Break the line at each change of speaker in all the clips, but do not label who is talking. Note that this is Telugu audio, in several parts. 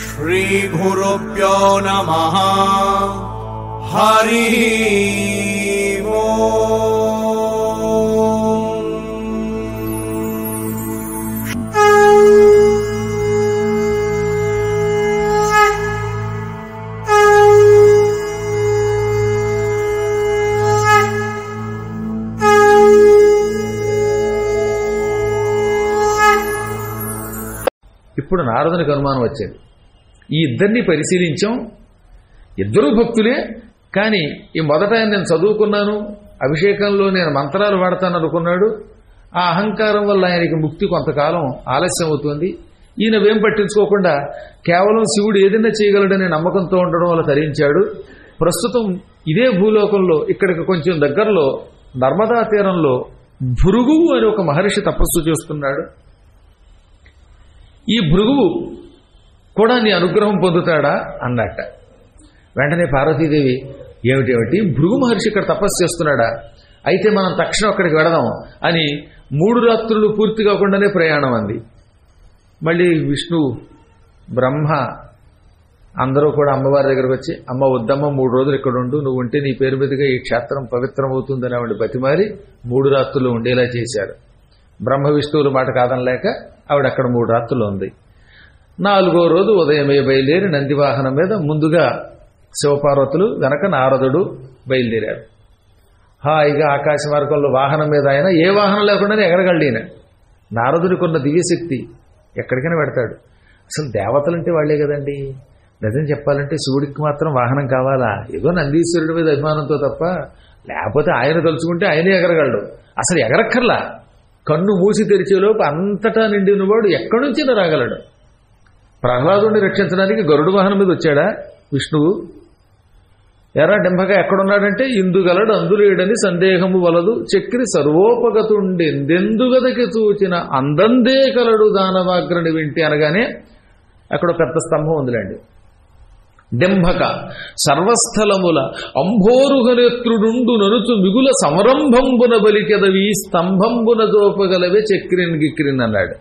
श्रीगुरुभ्यो नमः। हरि ओम्।
ఇప్పుడు నారదునికి అనుమానం వచ్చేది. ఈ ఇద్దరిని పరిశీలించాం, ఇద్దరూ భక్తులే. కానీ ఈ మొదట నేను చదువుకున్నాను, అభిషేకంలో నేను మంత్రాలు వాడతాను అనుకున్నాడు. ఆ అహంకారం వల్ల ఆయనకి ముక్తి కొంతకాలం ఆలస్యం అవుతుంది. ఈయన వేం పట్టించుకోకుండా కేవలం శివుడు ఏదైనా చేయగలడనే నమ్మకంతో ఉండడం వల్ల తరించాడు. ప్రస్తుతం ఇదే భూలోకంలో ఇక్కడికి కొంచెం దగ్గరలో నర్మదా తీరంలో భృగువు అని ఒక మహర్షి తపస్సు చేస్తున్నాడు. ఈ భృగువు కూడా నీ అనుగ్రహం పొందుతాడా అన్నట్ట. వెంటనే పార్వతీదేవి ఏమిటేమిటి, భృగు మహర్షి ఇక్కడ తపస్సు చేస్తున్నాడా, అయితే మనం తక్షణం అక్కడికి వెడదాం అని 3 రాత్రులు పూర్తి కాకుండానే ప్రయాణం అంది. మళ్ళీ విష్ణు బ్రహ్మ అందరూ కూడా అమ్మవారి దగ్గరకు వచ్చి, అమ్మ వద్దమ్మ 3 రోజులు ఇక్కడ ఉండు, నువ్వు ఉంటే నీ పేరు మీదుగా ఈ క్షేత్రం పవిత్రం అవుతుందని ఆవిడ బతిమారి 3 రాత్రులు ఉండేలా చేశారు. బ్రహ్మ విష్ణువుల మాట కాదనలేక ఆవిడ అక్కడ 3 రాత్రులు ఉంది. 4వ రోజు ఉదయమే బయలుదేరి నందివాహనం మీద ముందుగా శివపార్వతులు, వెనక నారదుడు బయలుదేరారు. హాయిగా ఆకాశ మార్గంలో వాహనం మీద ఆయన ఏ వాహనం లేకుండానే ఎగరగలడు. ఈయన నారదుడికి ఉన్న దివ్యశక్తి ఎక్కడికైనా పెడతాడు. అసలు దేవతలంటే వాళ్లే కదండి. నిజం చెప్పాలంటే శివుడికి మాత్రం వాహనం కావాలా? ఏదో నందీశ్వరుడి మీద అభిమానంతో తప్ప, లేకపోతే ఆయన తలుచుకుంటే ఆయనే ఎగరగలడు. అసలు ఎగరక్కర్లా, కన్ను మూసి తెరిచేలోపు అంతటా నిండి ఉన్నవాడు ఎక్కడి నుంచి రాగలడు. ప్రహ్లాదుని రక్షించడానికి గరుడు వాహనం మీద వచ్చాడా విష్ణువు? ఎరా డింభగా ఎక్కడున్నాడంటే, ఇందుగలడు అందులేడని సందేహము వలదు చక్రి సర్వోపగతుండెందెందుగదకి చూచిన అందందే కలడు దానవాగ్రని వింటి అనగానే అక్కడ పెద్ద స్తంభం ఉందిలేండి. డింభక సర్వస్థలముల అంభోరుహనేత్రుడుండు ననుచు మిగుల సమరంభంబున బలికెదవి స్తంభంబున జోపగలవే చక్రిన్ గిక్రిన్ అన్నాడు.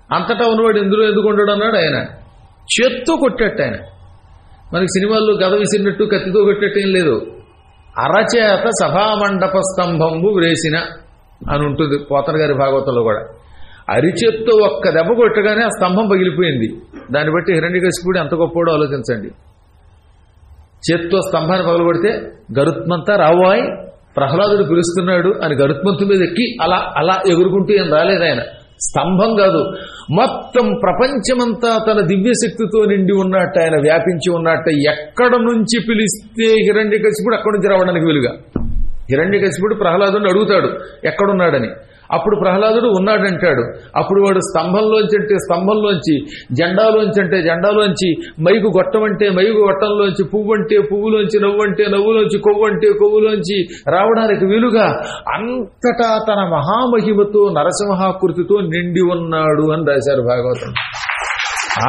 అంతటా ఉన్నవాడు ఇందులో ఎందుకు ఉండడు అన్నాడు. ఆయన చేత్తో కొట్టేట. ఆయన మనకి సినిమాల్లో గద విసిరినట్టు కత్తితో కొట్టేట ఏం లేదు. అరచేత సభామండప స్తంభంబు వ్రేసిన అని ఉంటుంది పోతన గారి భాగవతంలో కూడా. అరిచేత్తో ఒక్క దెబ్బ కొట్టగానే ఆ స్తంభం పగిలిపోయింది. దాన్ని బట్టి హిరణ్యకశిపుడు ఎంత గొప్పవాడో ఆలోచించండి. చేత్తో స్తంభాన్ని పగలగొడితే గరుత్మంతా రావాయ్ ప్రహ్లాదుడు పిలుస్తున్నాడు అని గరుత్మంతు మీద ఎక్కి అలా అలా ఎగురుకుంటూ ఏం రాలేదు. ఆయన స్తంభం కాదు, మొత్తం ప్రపంచమంతా తన దివ్యశక్తితో నిండి ఉన్నట్టు, ఆయన వ్యాపించి ఉన్నట్టు. ఎక్కడ నుంచి పిలిస్తే హిరణ్యకశిపుడు అక్కడి నుంచి రావడానికి వీలుగా. హిరణ్యకశిపుడు ప్రహ్లాదుని అడుగుతాడు ఎక్కడున్నాడని. అప్పుడు ప్రహ్లాదుడు ఉన్నాడంటాడు. అప్పుడు వాడు స్తంభంలోంచి అంటే స్తంభంలోంచి, జెండాలోంచి అంటే జెండాలోంచి, మైకు గొట్టమంటే మైకు గొట్టంలోంచి, పువ్వు అంటే పువ్వులోంచి, నవ్వు అంటే నవ్వులోంచి, కొవ్వు అంటే కొవ్వులోంచి రావడానికి వీలుగా అంతటా తన మహామహిమతో నరసింహాకృతితో నిండి ఉన్నాడు అని రాశారు భాగవతం.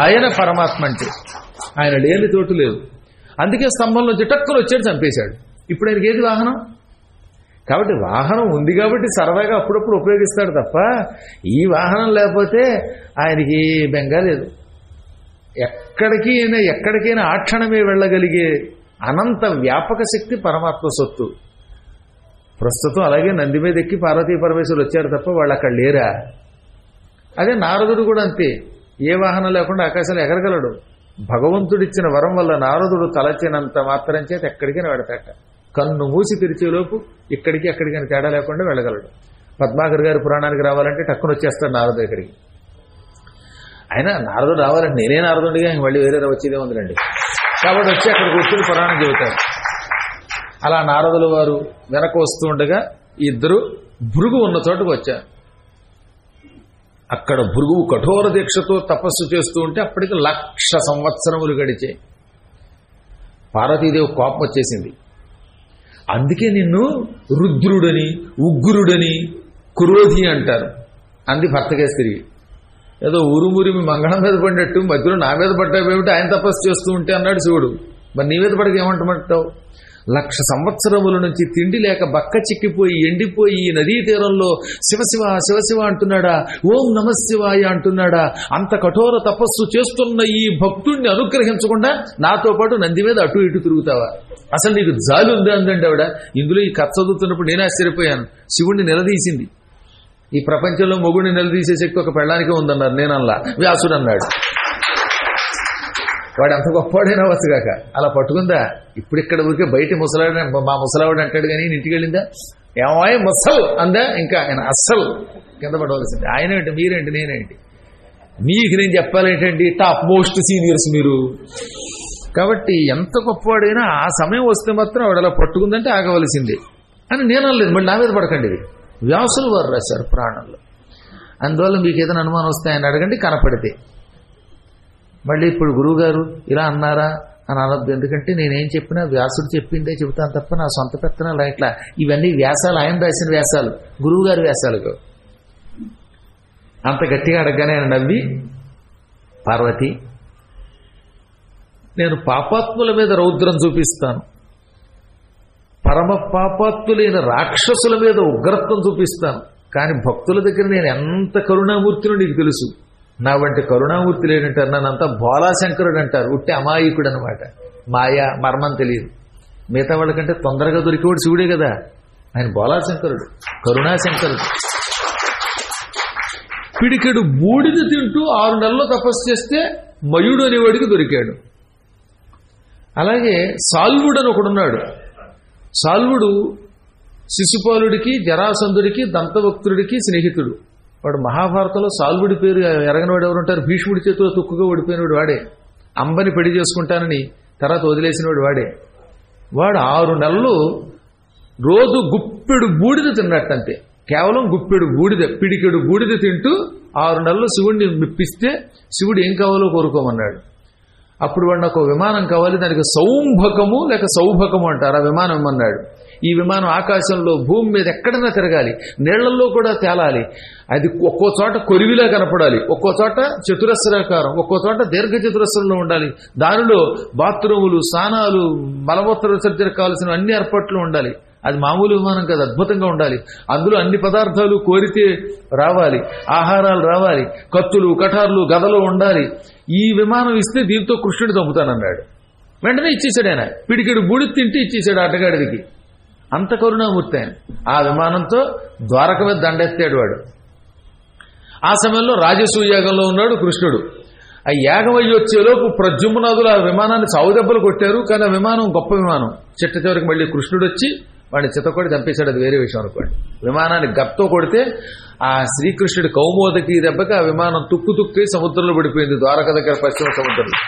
ఆయన పరమాత్మ అంటే ఆయన లేని చోటు లేదు. అందుకే స్తంభంలోంచి టక్కులు వచ్చాడు, చంపేశాడు. ఇప్పుడు ఆయనకి ఏది వాహనం? కాబట్టి వాహనం ఉంది కాబట్టి సరదాగా అప్పుడప్పుడు ఉపయోగిస్తాడు తప్ప, ఈ వాహనం లేకపోతే ఆయనకి బెంగా లేదు. ఎక్కడికైనా ఆ క్షణమే వెళ్ళగలిగే అనంత వ్యాపక శక్తి పరమాత్మ సొత్తు. ప్రస్తుతం అలాగే నంది మీద ఎక్కి పార్వతీ పరమేశ్వరులు వచ్చారు తప్ప వాళ్ళు అక్కడ లేరా. అదే నారదుడు కూడా అంతే, ఏ వాహనం లేకుండా ఆకాశంలో ఎగరగలడు. భగవంతుడిచ్చిన వరం వల్ల నారదుడు తలచినంత మాత్రం చేత ఎక్కడికైనా వెడతాట. కన్ను మూసి తెరిచేలోపు ఇక్కడికి అక్కడికైనా తేడా లేకుండా వెళ్ళగలడు. పద్మాకర్ గారి పురాణానికి రావాలంటే టక్కున వచ్చేస్తాడు నారదు ఇక్కడికి. ఆయన నారదుడు రావాలంటే నేనే నారదుడిగా ఇంక మళ్ళీ వేరే వచ్చేదే ఉందిలండి. కాబట్టి వచ్చి అక్కడ కూర్చొని పురాణం చెబుతాడు. అలా నారదుల వారు వెనక వస్తూ ఉండగా ఇద్దరు భృగు ఉన్న చోటుకు వచ్చారు. అక్కడ భృగువు కఠోర దీక్షతో తపస్సు చేస్తూ ఉంటే అప్పటికి 1,00,000 సంవత్సరములు గడిచాయి. పార్వతీదేవి కోపం వచ్చేసింది. అందుకే నిన్ను రుద్రుడని, ఉగ్రుడని, క్రోధి అంటారు అంది భర్తకేసి తిరిగి. ఏదో ఊరుమురిమి మంగళం మీద పడినట్టు మధ్యలో నా మీద పడ్డావేమిటి, ఆయన తపస్సు చేస్తూ ఉంటే అన్నాడు శివుడు. మరి నీ మీద పడక ఏమంటమంటావు? 1,00,000 సంవత్సరముల నుంచి తిండి లేక బక్క చిక్కిపోయి ఎండిపోయి ఈ నదీ తీరంలో శివశివ శివశివ అంటున్నాడా, ఓం నమశివాయ అంటున్నాడా, అంత కఠోర తపస్సు చేస్తున్న ఈ భక్తుణ్ణి అనుగ్రహించకుండా నాతో పాటు నంది మీద అటు ఇటు తిరుగుతావా, అసలు నీకు జాలి ఉందా అందండి ఆవిడ. ఇందులో ఈ కథ చదువుతున్నప్పుడు నేను ఆశ్చర్యపోయాను. శివుణ్ణి నిలదీసింది. ఈ ప్రపంచంలో మొగుడిని నిలదీసే శక్తి ఒక పెళ్ళానికే ఉందన్నారు. నేనల్లా, వ్యాసుడు అన్నాడు. వాడు అంత గొప్పవాడైనా వచ్చుగాక అలా పట్టుకుందా. ఇప్పుడు ఇక్కడ ఊరికే బయట ముసలాడు మా ముసలావాడు అంటాడు కానీ ఇంటికి వెళ్ళిందా, ఏమాయ ముసల్ అందా, ఇంకా ఆయన అస్సలు కింద పడవలసింది. ఆయనేంటి, మీరేంటి, నేనేంటి, మీకు నేను చెప్పాలేంటండి, టాప్ మోస్ట్ సీనియర్స్ మీరు. కాబట్టి ఎంత గొప్పవాడైనా ఆ సమయం వస్తే మాత్రం ఆవిడ అలా పట్టుకుందంటే ఆగవలసింది అని నేను అనలేదు. మళ్ళీ నా మీద పడకండి, ఇది వ్యాసులు వారు రాశారు ప్రాణంలో. అందువల్ల మీకు ఏదైనా అనుమానం వస్తే ఆయన అడగండి, కనపడితే. మళ్ళీ ఇప్పుడు గురువుగారు ఇలా అన్నారా అని అనొద్దు. ఎందుకంటే నేనేం చెప్పినా వ్యాసుడు చెప్పిందే చెబుతాను తప్ప నా సొంత పెత్తనం ఇట్లా ఇవన్నీ వ్యాసాలు, ఆయన రాసిన వ్యాసాలు, గురువుగారి వ్యాసాలకు. అంత గట్టిగా అడగగానే ఆయన నవ్వి, పార్వతి, నేను పాపాత్ముల మీద రౌద్రం చూపిస్తాను, పరమ పాపాత్ములైన రాక్షసుల మీద ఉగ్రత్వం చూపిస్తాను, కానీ భక్తుల దగ్గర నేను ఎంత కరుణామూర్తినో నీకు తెలుసు. నా వంటి కరుణామూర్తి లేడంటారు, నన్నంతా భోలాశంకరుడు అంటారు. ఉట్టి అమాయకుడు అనమాట. మాయా మర్మం తెలియదు. మిగతా వాళ్ళకంటే తొందరగా దొరికేవాడు శివుడే కదా. ఆయన భోలాశంకరుడు, కరుణాశంకరుడు. పిడికెడు బూడిద తింటూ 6 నెలల్లో తపస్సు చేస్తే మయుడు అనేవాడికి దొరికాడు. అలాగే సాల్వుడు అని ఒకడున్నాడు. సాల్వుడు శిశుపాలుడికి, జరాసంధుడికి, దంతభక్తుడికి స్నేహితుడు. వాడు మహాభారతంలో సాల్వుడి పేరు ఎరగనివాడు ఎవరు ఉంటారు? భీష్ముడి చేతిలో తుక్కుగా ఓడిపోయినవాడు వాడే. అంబని పెళ్లి చేసుకుంటానని తర్వాత వదిలేసినవాడు వాడే. వాడు 6 నెలలు రోజు గుప్పెడు బూడిద తిన్నట్టంతే. కేవలం గుప్పెడు బూడిద, పిడికెడు బూడిద తింటూ 6 నెలలు శివుడిని మెప్పిస్తే శివుడు ఏం కావాలో కోరుకోమన్నాడు. అప్పుడు వాడు నాకు విమానం కావాలి, దానికి సౌంభకము లేక సౌభకము అంటారు, ఆ విమానం ఇమ్మన్నాడు. ఈ విమానం ఆకాశంలో భూమి మీద ఎక్కడైనా తిరగాలి, నీళ్లలో కూడా తేలాలి. అది ఒక్కో చోట కొరివిలా కనపడాలి, ఒక్కో చోట చతురస్రాకారం, ఒక్కో చోట దీర్ఘ చతురస్రంలో ఉండాలి. దానిలో బాత్రూములు, స్నానాలు, మలమూత్ర విసర్జన కావాల్సిన అన్ని ఏర్పాట్లు ఉండాలి. అది మామూలు విమానం కాదు, అద్భుతంగా ఉండాలి. అందులో అన్ని పదార్థాలు కోరితే రావాలి, ఆహారాలు రావాలి, కత్తులు, కటార్లు, గదలు ఉండాలి. ఈ విమానం ఇస్తే దీంతో కృష్ణుడు చంపుతానన్నాడు. వెంటనే ఇచ్చేసాడు ఆయన. పిడికెడు బూడి తింటే ఇచ్చేసాడు అడ్డగాడికి. అంత కరుణామూర్తి ఆయన. ఆ విమానంతో ద్వారక మీద దండెత్తాడు వాడు. ఆ సమయంలో రాజసూయాగంలో ఉన్నాడు కృష్ణుడు. ఆ యాగం అయ్యి వచ్చేలోపు ప్రద్యుమ్నాదులు ఆ విమానాన్ని సావుదెబ్బలు కొట్టారు. కానీ ఆ విమానం గొప్ప విమానం. చిట్ట చివరికి మళ్ళీ కృష్ణుడు వచ్చి వాడిని చిత్తకొడి చంపేశాడు. అది వేరే విషయం అనుకోండి. విమానాన్ని గప్తో కొడితే ఆ శ్రీకృష్ణుడి కౌమోదకి దెబ్బకి ఆ విమానం తుక్కు సముద్రంలో పడిపోయింది, ద్వారక దగ్గర పశ్చిమ సముద్రంలో.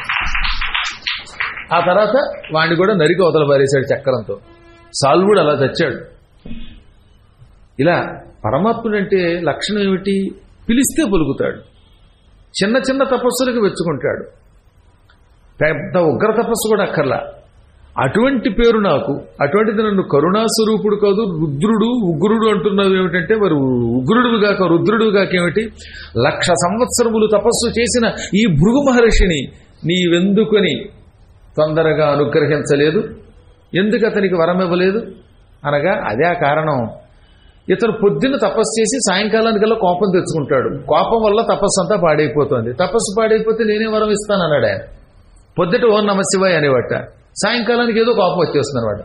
ఆ తర్వాత వాడిని కూడా నరికి అవతల పారేశాడు చక్రంతో. సాల్వుడు అలా చచ్చాడు. ఇలా పరమాత్ముడు అంటే లక్షణం ఏమిటి? పిలిస్తే పలుకుతాడు. చిన్న చిన్న తపస్సులకు వెచ్చుకుంటాడు. పెద్ద ఉగ్ర తపస్సు కూడా అక్కర్లా. అటువంటి పేరు నాకు, అటువంటిది నన్ను కరుణాస్వరూపుడు కాదు రుద్రుడు ఉగ్రుడు అంటున్నావు ఏమిటంటే, మరి ఉగ్రుడు కాక రుద్రుడు కాకేమిటి? 1,00,000 సంవత్సరములు తపస్సు చేసిన ఈ భృగు మహర్షిని నీవెందుకొని తొందరగా అనుగ్రహించలేదు? ఎందుకు అతనికి వరం ఇవ్వలేదు అనగా అదే ఆ కారణం. ఇతను పొద్దున్న తపస్సు చేసి సాయంకాలానికల్లా కోపం తెచ్చుకుంటాడు. కోపం వల్ల తపస్సు అంతా పాడైపోతుంది. తపస్సు పాడైపోతే నేనే వరం ఇస్తానన్నాడు ఆయన. పొద్దుట ఓం నమశివాయ అనేవాట, సాయంకాలానికి ఏదో కోపం వచ్చేస్తుంది అనమాట.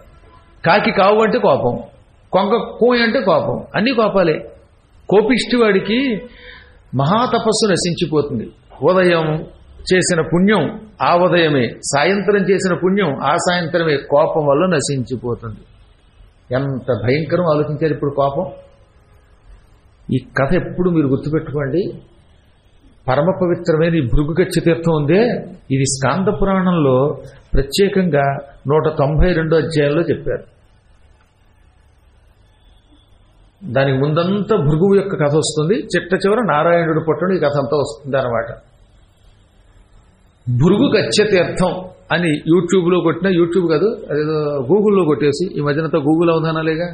కాకి కావు అంటే కోపం, కొంగ కోయి అంటే కోపం, అన్ని కోపాలే. కోపిష్టి వాడికి మహాతపస్సు నశించిపోతుంది. ఉదయం చేసిన పుణ్యం ఆ ఉదయమే, సాయంత్రం చేసిన పుణ్యం ఆ సాయంత్రమే కోపం వల్ల నశించిపోతుంది. ఎంత భయంకరం ఆలోచించారు ఇప్పుడు కోపం. ఈ కథ ఎప్పుడు మీరు గుర్తుపెట్టుకోండి. పరమ పవిత్రమైన ఈ భృగుగచ్చ తీర్థం ఉందే, ఇది స్కాంద పురాణంలో ప్రత్యేకంగా 192 అధ్యాయంలో చెప్పారు. దానికి ముందంతా భృగువు యొక్క కథ వస్తుంది, చిట్ట చివర నారాయణుడు పుట్టడం ఈ కథ అంతా వస్తుంది అన్నమాట. భృగుగచ్చ తీర్థం అని యూట్యూబ్లో కొట్టినా, యూట్యూబ్ కాదు అదేదో గూగుల్లో కొట్టేసి, ఈ మధ్యనంతా గూగుల్ అవధానాలేగా,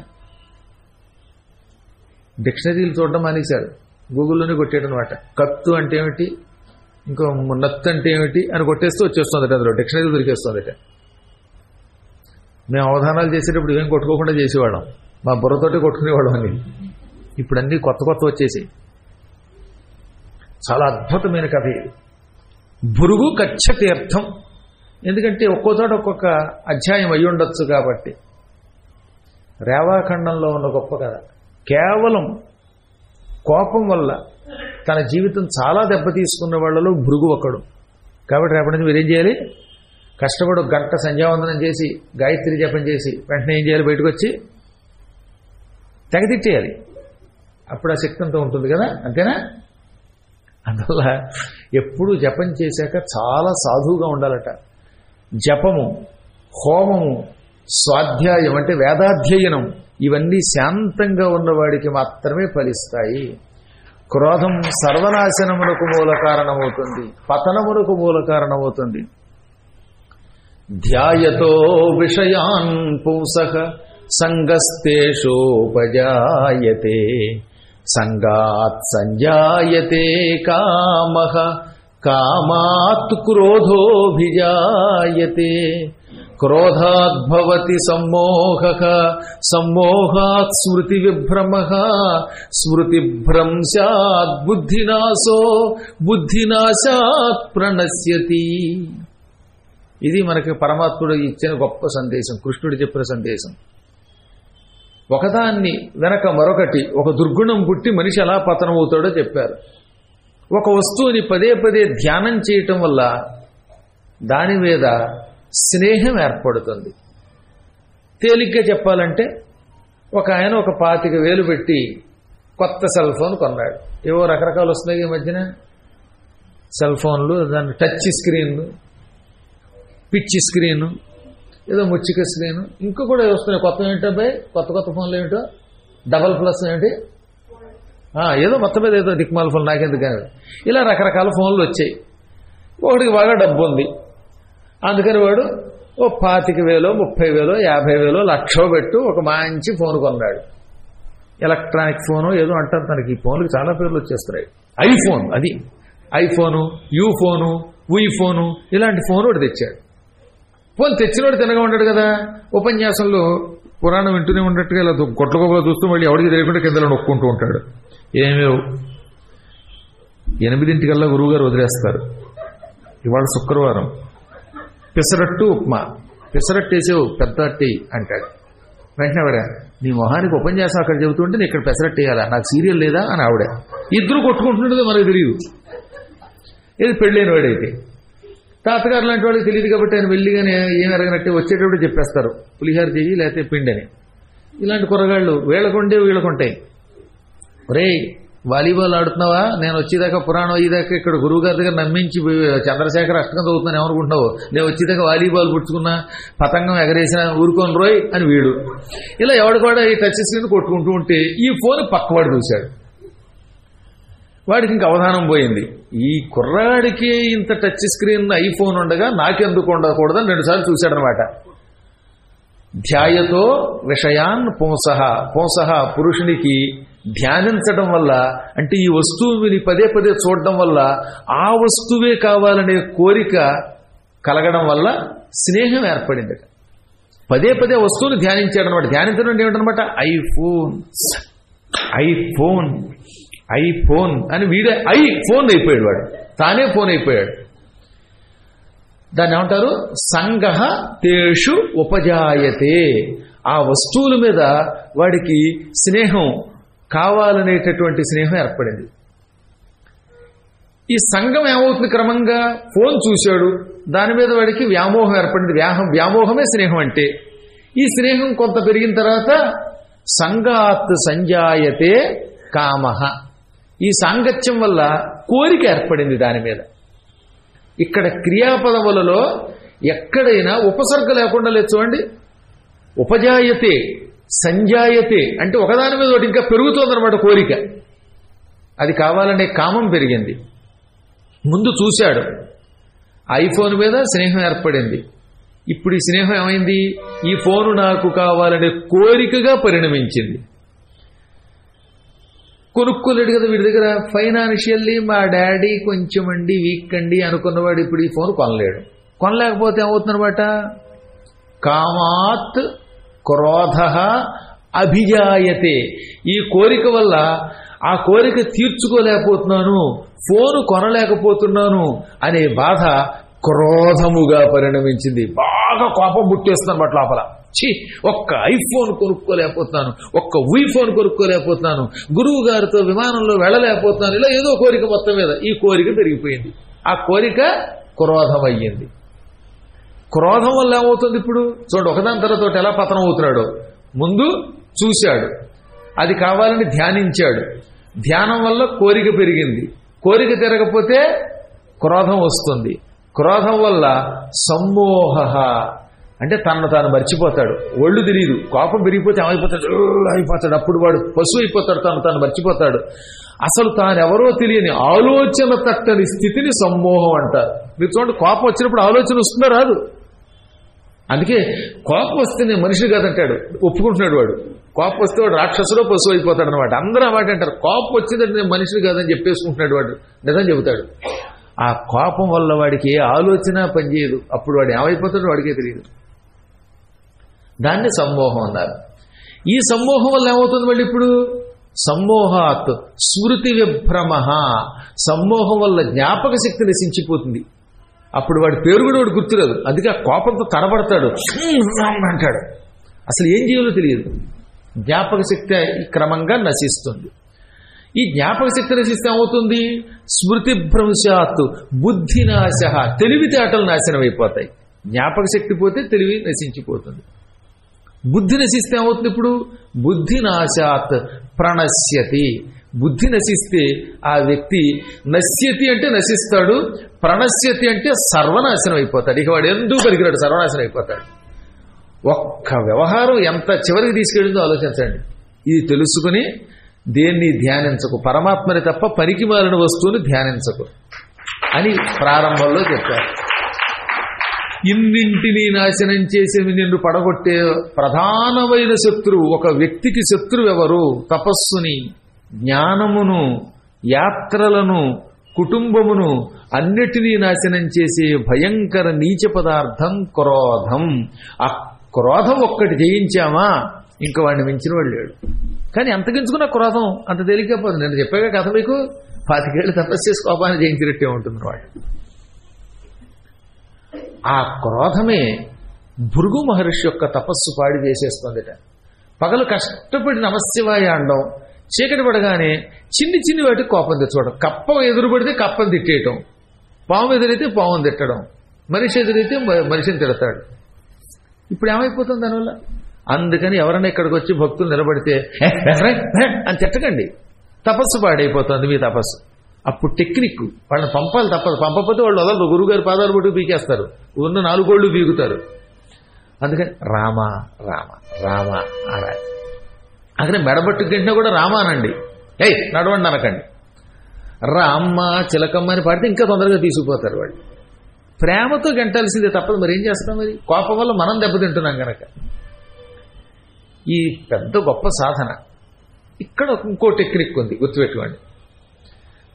డిక్షనరీలు చూడడం మానేశారు, గూగుల్లోనే కొట్టేయడం అనమాట. కత్తు అంటే ఏమిటి, ఇంకో నత్తు అంటే ఏమిటి అని కొట్టేస్తూ వచ్చేస్తుందట, అందులో డిక్షనరీ దొరికేస్తుందట. మేము అవధానాలు చేసేటప్పుడు ఏం కొట్టుకోకుండా చేసేవాళ్ళం, మా బుర్రతోటి కొట్టుకునేవాళ్ళం అని. ఇప్పుడు అన్నీ కొత్త కొత్త వచ్చేసాయి. చాలా అద్భుతమైన కథ ఇది. భృగు కచ్చ తీర్థం. ఎందుకంటే ఒక్కో చోట ఒక్కొక్క అధ్యాయం అయి ఉండొచ్చు కాబట్టి. రేవాఖండంలో ఉన్న గొప్ప కథ. కేవలం కోపం వల్ల తన జీవితం చాలా దెబ్బతీసుకున్న వాళ్ళలో భృగు ఒకడు. కాబట్టి రేపటి నుంచి మీరేం చేయాలి? కష్టపడి ఒక గంట సంధ్యావందనం చేసి గాయత్రి జపం చేసి వెంటనే ఏం చేయాలి? బయటకు వచ్చి తెగతిట్టేయాలి. అప్పుడు ఆ శక్తి అంతా ఉంటుంది కదా, అంతేనా? అందువల్ల ఎప్పుడు జపం చేశాక చాలా సాధువుగా ఉండాలట. జపము, హోమము, స్వాధ్యాయం అంటే వేదాధ్యయనం, ఇవన్నీ శాంతంగా ఉన్నవాడికి మాత్రమే ఫలిస్తాయి. క్రోధం సర్వనాశనమునకు మూల కారణమవుతుంది, పతనమునకు మూల కారణమవుతుంది. ధ్యాయతో విషయాన్ పుంసః సంగస్తేషోపజాయతే సంగాత్ సంజాయతే కామః కామాత్ క్రోధోభిజాయతే క్రోధాత్ భవతి సమ్మోహః సమ్మోహాత్ స్మృతి విభ్రమః స్మృతిభ్రంశాత్ బుద్ధినాశో బుద్ధినాశాత్ ప్రణశ్యతి. ఇది మనకి పరమాత్ముడు ఇచ్చిన గొప్ప సందేశం, కృష్ణుడు చెప్పిన సందేశం. ఒకదాన్ని వెనక మరొకటి, ఒక దుర్గుణం పుట్టి మనిషి ఎలా పతనమవుతాడో చెప్పారు. ఒక వస్తువుని పదే పదే ధ్యానం చేయటం వల్ల దాని మీద స్నేహం ఏర్పడుతుంది. తేలిగ్గా చెప్పాలంటే ఒక ఆయన ఒక 25,000 పెట్టి కొత్త సెల్ ఫోన్ కొన్నాడు. ఏవో రకరకాలు వస్తున్నాయి ఈ మధ్యన సెల్ ఫోన్లు, దాని టచ్ స్క్రీన్లు, పిచ్చి స్క్రీను, ఏదో ముచ్చిక స్క్రీను, ఇంకా కూడా వస్తున్నాయి కొత్త. ఏంటో బాయ్ కొత్త కొత్త ఫోన్లు ఏమిటో, డబల్ ప్లస్ ఏంటి, ఏదో మొత్తం మీద ఏదో దిక్మాల ఫోన్, నాకెందుకు కానీ ఇలా రకరకాల ఫోన్లు వచ్చాయి. ఒకటికి బాగా డబ్బు ఉంది, అందుకని వాడు ఓ 25,000, 30,000, 50,000, 1,00,000 పెట్టు ఒక మంచి ఫోన్ కొన్నాడు. ఎలక్ట్రానిక్ ఫోను ఏదో అంటారు, తనకి ఈ ఫోన్కి చాలా పేర్లు వచ్చేస్తున్నాయి. ఐఫోన్, అది iPhone, you phone, we phone, ఇలాంటి ఫోన్ ఒకటి తెచ్చాడు. ఫోన్ తెచ్చినోడు తినగా ఉంటాడు కదా, ఉపన్యాసంలో పురాణం వింటూనే ఉన్నట్టుగా ఇలా గొట్ల గొప్పలు చూస్తూ మళ్ళీ ఎవడికి తెలియకుండా కిందలో నొక్కుంటూ ఉంటాడు. ఏమేవ్ 8 గురువుగారు వదిలేస్తారు. ఇవాళ శుక్రవారం, పెసరట్టు ఉప్మా, పెసరట్టు వేసేవు పెద్ద అట్టి అంటాడు. వెంటనే ఆవిడ, నీ మొహానికి ఉపన్యాసం అక్కడ చెబుతుంటే నేను ఇక్కడ పెసరట్టు వేయాలా, నాకు సీరియల్ లేదా అని ఆవిడ. ఇద్దరు కొట్టుకుంటుండదో మనకు తెలియదు. ఇది పెళ్ళైన వాడైతే. తాతగారు లాంటి వాళ్ళకి తెలియదు కాబట్టి ఆయన వెళ్ళిగానే ఏం ఎరగనట్టే వచ్చేటప్పుడు చెప్పేస్తారు, పులిహార చెయ్యి లేకపోతే పిండి అని. ఇలాంటి కూరగాళ్ళు వీళ్ళకుండే వీళ్ళకుంటాయి. ఒరే వాలీబాల్ ఆడుతున్నావా, నేను వచ్చేదాకా పురాణం అయ్యేదాకా ఇక్కడ గురువు గారి దగ్గర నమ్మించి చంద్రశేఖర్ అష్టకం చదువుతున్నాను ఏమనుకుంటున్నావు, నేను వచ్చేదాకా వాలీబాల్ పుచ్చుకున్నా పతంగం ఎగరేసిన ఊరుకోని రోయ్ అని వీడు. ఇలా ఎవడు కూడా ఈ టచ్ స్క్రీన్ కొట్టుకుంటూ ఉంటే ఈ ఫోన్ పక్కవాడు చూశాడు. వాడికి ఇంక అవధానం పోయింది. ఈ కుర్రాడికి ఇంత టచ్ స్క్రీన్ ఐఫోన్ ఉండగా నాకెందుకు ఉండకూడదని 2 సార్లు చూశాడనమాట. ధ్యాయతో విషయాన్ పుంసః, పుంసః పురుషునికి ధ్యానించడం వల్ల, అంటే ఈ వస్తువుని పదే పదే చూడడం వల్ల ఆ వస్తువే కావాలనే కోరిక కలగడం వల్ల స్నేహం ఏర్పడింది. పదే పదే వస్తువుని ధ్యానించాడు అనమాట. ధ్యానించడం అంటే ఏమిటనమాట, ఐఫోన్ ఐఫోన్ ఐఫోన్ అని వీడే ఐఫోన్ అయిపోయాడు. వాడు తానే ఫోన్ అయిపోయాడు. దాన్ని ఏమంటారు, సంగః తేషు ఉపజాయతే. ఆ వస్తువుల మీద వాడికి స్నేహం కావాలనేటటువంటి స్నేహం ఏర్పడింది. ఈ సంఘం ఏమవుతుంది, క్రమంగా ఫోన్ చూశాడు, దాని మీద వాడికి వ్యామోహం ఏర్పడింది. వ్యామోహమే స్నేహం అంటే. ఈ స్నేహం కొంత పెరిగిన తర్వాత సంగాత్ సంజాయతే కామః. ఈ సాంగత్యం వల్ల కోరిక ఏర్పడింది దాని మీద. ఇక్కడ క్రియాపదములలో ఎక్కడైనా ఉపసర్గ లేకుండా లేదు చూడండి. ఉపజాయతే, సంజాయతే అంటే ఒకదాని మీద ఒకటి ఇంకా పెరుగుతోందన్నమాట కోరిక. అది కావాలనే కామం పెరిగింది. ముందు చూశాడు, ఐఫోన్ మీద స్నేహం ఏర్పడింది. ఇప్పుడు ఈ స్నేహం ఏమైంది, ఈ ఫోను నాకు కావాలనే కోరికగా పరిణమించింది. కొనుక్కోలేడు కదా వీడి దగ్గర. ఫైనాన్షియల్లీ మా డాడీ కొంచెం వీక్ అనుకున్నవాడు ఇప్పుడు ఈ ఫోన్ కొనలేడు. కొనలేకపోతే ఏమవుతుందన్నమాట, కామాత్ క్రోధ అభిజాయతే. ఈ కోరిక వల్ల ఆ కోరిక తీర్చుకోలేకపోతున్నాను, ఫోను కొనలేకపోతున్నాను అనే బాధ క్రోధముగా పరిణమించింది. బాగా కోపం పుట్టేస్తున్నాను బట్ లోపల. ఒక్క ఐఫోన్ కొనుక్కోలేకపోతున్నాను, ఒక్క ఫోన్ కొనుక్కోలేకపోతున్నాను, గురువు గారితో విమానంలో వెళ్ళలేకపోతున్నాను, ఇలా ఏదో కోరిక మొత్తం మీద ఈ కోరిక పెరిగిపోయింది. ఆ కోరిక క్రోధం అయ్యింది. క్రోధం వల్ల ఏమవుతుంది ఇప్పుడు చూడండి, ఒకదాని తర్వాత ఎలా పతనం అవుతున్నాడు. ముందు చూశాడు, అది కావాలని ధ్యానించాడు, ధ్యానం వల్ల కోరిక పెరిగింది, కోరిక తిరగకపోతే క్రోధం వస్తుంది, క్రోధం వల్ల సమ్మోహ అంటే తనను తాను మర్చిపోతాడు, ఒళ్ళు తెలియదు, కోపం పెరిగిపోతే అయిపోతాడు, అప్పుడు వాడు పశువు అయిపోతాడు, తను మర్చిపోతాడు. అసలు తానెవరో తెలియని ఆలోచన తట్టని స్థితిని సమ్మోహం అంటారు. మీరు చూడండి, కోపం వచ్చినప్పుడు ఆలోచన వస్తుందో రాదు. అందుకే కోపం వస్తే నేను మనిషి కాదంటాడు, ఒప్పుకుంటున్నాడు వాడు. కోపం వస్తే వాడు రాక్షసులో పశువు అయిపోతాడు అనమాట. అందరూ ఆ మాట అంటారు, కోపం వచ్చిందంటే నేను మనిషి కాదని చెప్పేసుకుంటున్నాడు వాడు, నిజం చెబుతాడు. ఆ కోపం వల్ల వాడికి ఏ ఆలోచన పనిచేయదు, అప్పుడు వాడు ఏమైపోతాడో వాడికే తెలియదు. దాన్ని సమ్మోహం అన్నారు. ఈ సమ్మోహం వల్ల ఏమవుతుంది మళ్ళీ ఇప్పుడు సమ్మోహాత్ స్మృతి విభ్రమ. సమ్మోహం వల్ల జ్ఞాపక శక్తి నశించిపోతుంది. అప్పుడు వాడి పేరు కూడా వాడు గుర్తురాదు. అందుకే ఆ కోపంతో తడబడతాడు, అంటాడు, అసలు ఏం చేయాలో తెలియదు. జ్ఞాపక శక్తి క్రమంగా నశిస్తుంది. ఈ జ్ఞాపక శక్తి నశిస్తే ఏమవుతుంది, స్మృతి భ్రంశాత్ బుద్ధినాశ, తెలివితేటలు నాశనం అయిపోతాయి. జ్ఞాపక శక్తి పోతే తెలివి నశించిపోతుంది. బుద్ధి నశిస్తే ఏమవుతుంది ఇప్పుడు, బుద్ధినాశాత్ ప్రణశ్యతి. బుద్ధి నశిస్తే ఆ వ్యక్తి నశ్యతి అంటే నశిస్తాడు, ప్రణశ్యతి అంటే సర్వనాశనం అయిపోతాడు. ఇక వాడు ఎందుకు పలికినాడు, సర్వనాశనం అయిపోతాడు. ఒక్క వ్యవహారం ఎంత చివరికి తీసుకెళ్ళిందో ఆలోచించండి. ఇది తెలుసుకుని దేన్ని ధ్యానించకు, పరమాత్మని తప్ప పనికి మాలిన వస్తువుని ధ్యానించకు అని ప్రారంభంలో చెప్పారు. ఇన్నింటినీ నాశనం చేసేవి నిన్ను పడగొట్టే ప్రధానమైన శత్రువు, ఒక వ్యక్తికి శత్రువు ఎవరు, తపస్సుని, జ్ఞానమును, యాత్రలను, కుటుంబమును అన్నిటినీ నాశనం చేసే భయంకర నీచ పదార్థం క్రోధం. ఆ క్రోధం ఒక్కటి జయించామా ఇంక వాడిని మించిన వాడు లేడు. కానీ అంతకించుకున్న క్రోధం అంత తేలికపోతుంది. నేను చెప్పాక కథ మీకు 25 ఏళ్ళు తపస్సు చేసి కోపాన్ని జయించినట్టే ఉంటుంది వాడు. ఆ క్రోధమే భృగు మహర్షి యొక్క తపస్సు పాడి చేసేస్తుందిట. పగలు కష్టపడి నమశివాయ అండం, చీకటి పడగానే చిన్ని చిన్ని వాటికి కోపం తెచ్చుకోవడం. కప్ప ఎదురుపడితే కప్పని తిట్టేయటం, పాము ఎదురైతే పాముని తిట్టడం, మనిషి ఎదురైతే మనిషిని తిడతాడు. ఇప్పుడు ఏమైపోతుంది దానివల్ల? అందుకని ఎవరైనా ఇక్కడికి వచ్చి భక్తులు నిలబడితే అని తిట్టకండి, తపస్సు పాడైపోతుంది మీ తపస్సు. అప్పుడు టెక్నిక్, వాళ్ళని పంపాలి తప్పదు. పంపకపోతే వాళ్ళు వదలరు, గురువుగారి పాదాలు పట్టుకు పీకేస్తారు, ఉన్న 4 గోళ్ళు పీకుతారు. అందుకని రామ రామ రామ అనాలి. అందుకని మెడబట్టు గంటినా కూడా రామ అనండి, నడవండి అనకండి. రామ్మ చిలకమ్మ అని పాడితే ఇంకా తొందరగా తీసుకుపోతారు వాళ్ళు. ప్రేమతో గంటాల్సిందే తప్పదు. మరి ఏం చేస్తాం? మరి కోపం వల్ల మనం దెబ్బతింటున్నాం కనుక. ఈ పెద్ద గొప్ప సాధన. ఇక్కడ ఇంకో టెక్నిక్ ఉంది, గుర్తుపెట్టుకోండి.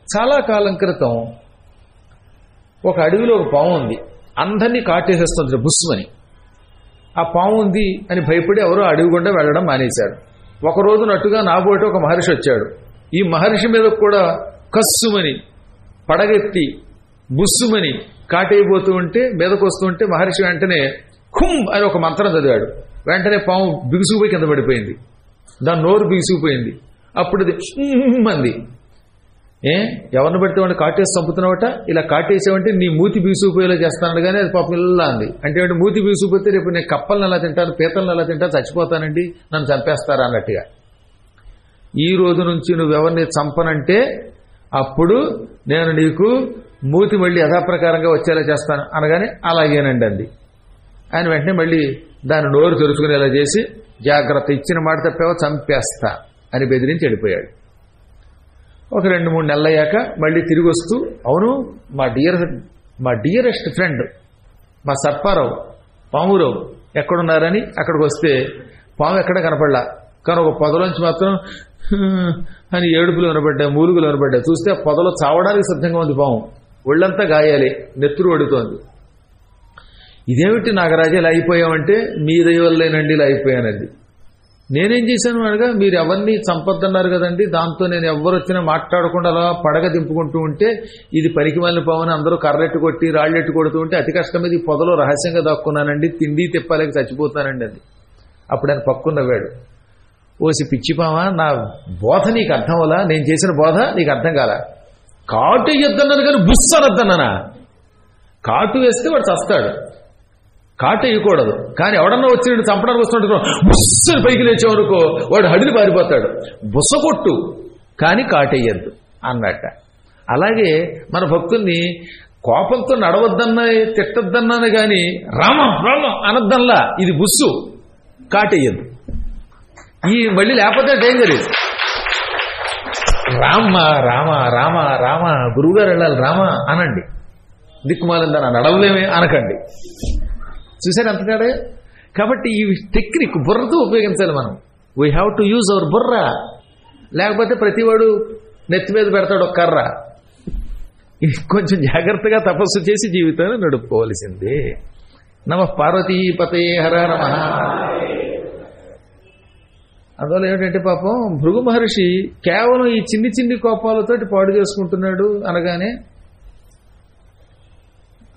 చాలా కాలం క్రితం ఒక అడవిలో ఒక పాము ఉంది, అందరినీ కాటేసేస్తుంది బుస్సుమని. ఆ పాము ఉంది అని భయపడి ఎవరో అడవి గుండా వెళ్ళడం మానేశారు. ఒకరోజు నట్టుగా నాబోటి ఒక మహర్షి వచ్చాడు. ఈ మహర్షి మీద కూడా కస్సుమని పడగెత్తి బుస్సుమని కాటైపోతూ ఉంటే, మీదకు వస్తూ ఉంటే మహర్షి వెంటనే ఖుమ్ అని ఒక మంత్రం చదివాడు. వెంటనే పాము బిగుసుకుపోయి కింద పడిపోయింది, దాని నోరు బిగుసుకుపోయింది. అప్పుడు అది అంది. ఎవరిని పడితే వాడిని కాటేసి చంపుతున్నావట, ఇలా కాటేసావంటే నీ మూతి బీసుకుపోయేలా చేస్తాను. కానీ అది పాపం ఇలా అంది. అంటే మూతి బీసుకుపోతే రేపు నేను కప్పలను ఎలా తింటాను, పీతలను ఎలా తింటాను, చచ్చిపోతానండి, నన్ను చంపేస్తారా అన్నట్టుగా. ఈ రోజు నుంచి నువ్వెవరిని చంపనంటే అప్పుడు నేను నీకు మూతి మళ్ళీ యథాప్రకారంగా వచ్చేలా చేస్తాను అనగానే అలాగేనండి అంది. ఆయన వెంటనే మళ్ళీ దాని నోరు తెరుచుకునేలా చేసి, జాగ్రత్త, ఇచ్చిన మాట తప్పేవో చంపేస్తా అని బెదిరించి వెళ్ళిపోయాడు. ఒక 2-3 నెలలయ్యాక మళ్ళీ తిరిగి వస్తూ, అవును మా డియరెస్ట్ ఫ్రెండ్ మా సర్పారావు, పామురావు ఎక్కడున్నారని అక్కడికి వస్తే పాము ఎక్కడ కనపడలా. కానీ ఒక పొదలోంచి మాత్రం అని ఏడుపులు వినబడ్డాయి, మూలుగులు వినబడ్డాయి. చూస్తే ఆ పొదలో చావడానికి సిద్ధంగా ఉంది పాము. ఒళ్ళంతా గాయాలి, నెత్తురు వడుతోంది. ఇదేమిటి నాగరాజు ఇలా అయిపోయామంటే మీ దయ వల్లేనండి ఇలా అయిపోయానండి. నేనేం చేశాను అనగా, మీరు ఎవరిని చంపొద్దన్నారు కదండి, దాంతో నేను ఎవరు వచ్చినా మాట్లాడకుండా అలా పడగ దింపుకుంటూ ఉంటే ఇది పనికి మాలిన పవన్ అందరూ కర్రెట్టు కొట్టి రాళ్ళెట్టు కొడుతూ ఉంటే అతి కష్టం ఇది పొదలో రహస్యంగా దాక్కున్నానండి, తిండి తిప్పలేక చచ్చిపోతానండి అది. అప్పుడు ఆయన పక్కున్నవాడు. ఓసి పిచ్చిపావా, నా బోధ నీకు అర్థం వల్ల, నేను చేసిన బోధ నీకు అర్థం కాల. కాటు వేయొద్దన్నాను కానీ బుస్సు అనొద్దన్నానా? కాటు వేస్తే వాడు చస్తాడు, కాటు వేయకూడదు. కానీ ఎవడన్నా వచ్చి చంపడానికి వస్తున్నట్టు బుస్సుని పైకి లేచేవనుకో వాడు హడిని పారిపోతాడు. బుస్స కొట్టు కానీ కాటేయద్దు అన్నట్ట. అలాగే మన భక్తుల్ని కోపంతో నడవద్దన్నా తిట్టద్దన్నాను కానీ రామ రామ అనద్దల్లా, ఇది బుస్సు, కాటేయద్దు. ఈ మళ్ళీ లేకపోతే డేంజర్. రామ రామ రామ రామ గురువుగారు వెళ్ళాలి రామ అనండి, దిక్కుమాలిందని నడవలేమే అనకండి. చూసారు అంతకాడే. కాబట్టి ఈ టెక్నిక్ బుర్రతో ఉపయోగించాలి మనం. We have to use our బుర్ర. లేకపోతే ప్రతివాడు నెత్తి మీద పెడతాడు ఒక కర్ర. ఇది కొంచెం జాగ్రత్తగా తపస్సు చేసి జీవితాన్ని నడుపుకోవలసిందే. నమః పార్వతీపతయే హర నమ. అందువల్ల ఏమిటంటే పాపం భృగు మహర్షి కేవలం ఈ చిన్ని చిన్ని కోపాలతోటి పాడు చేసుకుంటున్నాడు అనగానే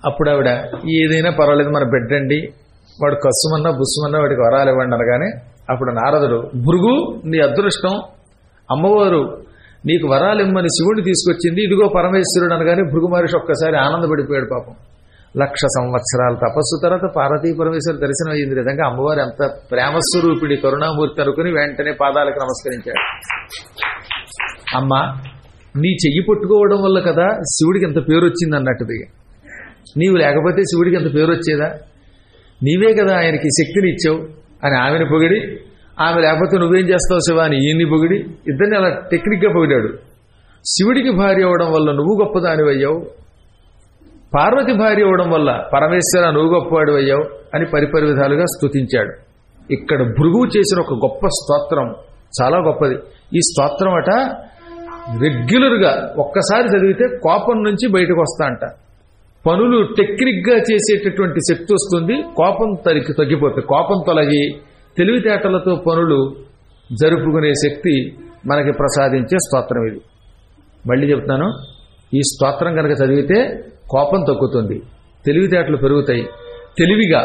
అప్పుడు ఆవిడ ఏదైనా పర్వాలేదు మన బిడ్డండి, వాడు కస్సుమన్నా బుస్సుమన్నా వాడికి వరాలు ఇవ్వండి అనగానే అప్పుడు నారదుడు, భృగు నీ అదృష్టం, అమ్మవారు నీకు వరాలు ఇమ్మని శివుడిని తీసుకొచ్చింది, ఇదిగో పరమేశ్వరుడు అనగానే భృగు మహర్షి ఒక్కసారి ఆనందపడిపోయాడు. పాపం 1,00,000 సంవత్సరాల తపస్సు తర్వాత పార్వతీ పరమేశ్వరు దర్శనం అయ్యింది. విధంగా అమ్మవారు ఎంత ప్రేమస్వరూపిడి కరుణామూర్తి అనుకుని వెంటనే పాదాలకు నమస్కరించాడు. అమ్మా, నీ చెయ్యి పట్టుకోవడం వల్ల కదా శివుడికి ఎంత పేరు వచ్చింది అన్నట్టుది. నీవు లేకపోతే శివుడికి ఎంత పేరు వచ్చేదా? నీవే కదా ఆయనకి శక్తిని ఇచ్చావు అని ఆమెను పొగిడి, ఆమె లేకపోతే నువ్వేం చేస్తావు శివ అని ఈయన్ని పొగిడి, ఇద్దరిని అలా టెక్నిక్గా పొగిడాడు. శివుడికి భార్య అవడం వల్ల నువ్వు గొప్పదానివయ్యావు, పార్వతి భార్య అవడం వల్ల పరమేశ్వర నువ్వు గొప్పవాడు అయ్యావు అని పరిపరి విధాలుగా స్తుతించాడు. ఇక్కడ భృగువు చేసిన ఒక గొప్ప స్తోత్రం చాలా గొప్పది. ఈ స్తోత్రం అట రెగ్యులర్గా ఒక్కసారి చదివితే కోపం నుంచి బయటకు వస్తా అంట. పనులు టెక్నిక్గా చేసేటటువంటి శక్తి వస్తుంది, కోపం తగ్గిపోతుంది. కోపం తొలగి తెలివితేటలతో పనులు జరుపుకునే శక్తి మనకి ప్రసాదించే స్తోత్రం ఇది. మళ్ళీ చెప్తున్నాను, ఈ స్తోత్రం కనుక చదివితే కోపం తగ్గుతుంది, తెలివితేటలు పెరుగుతాయి. తెలివిగా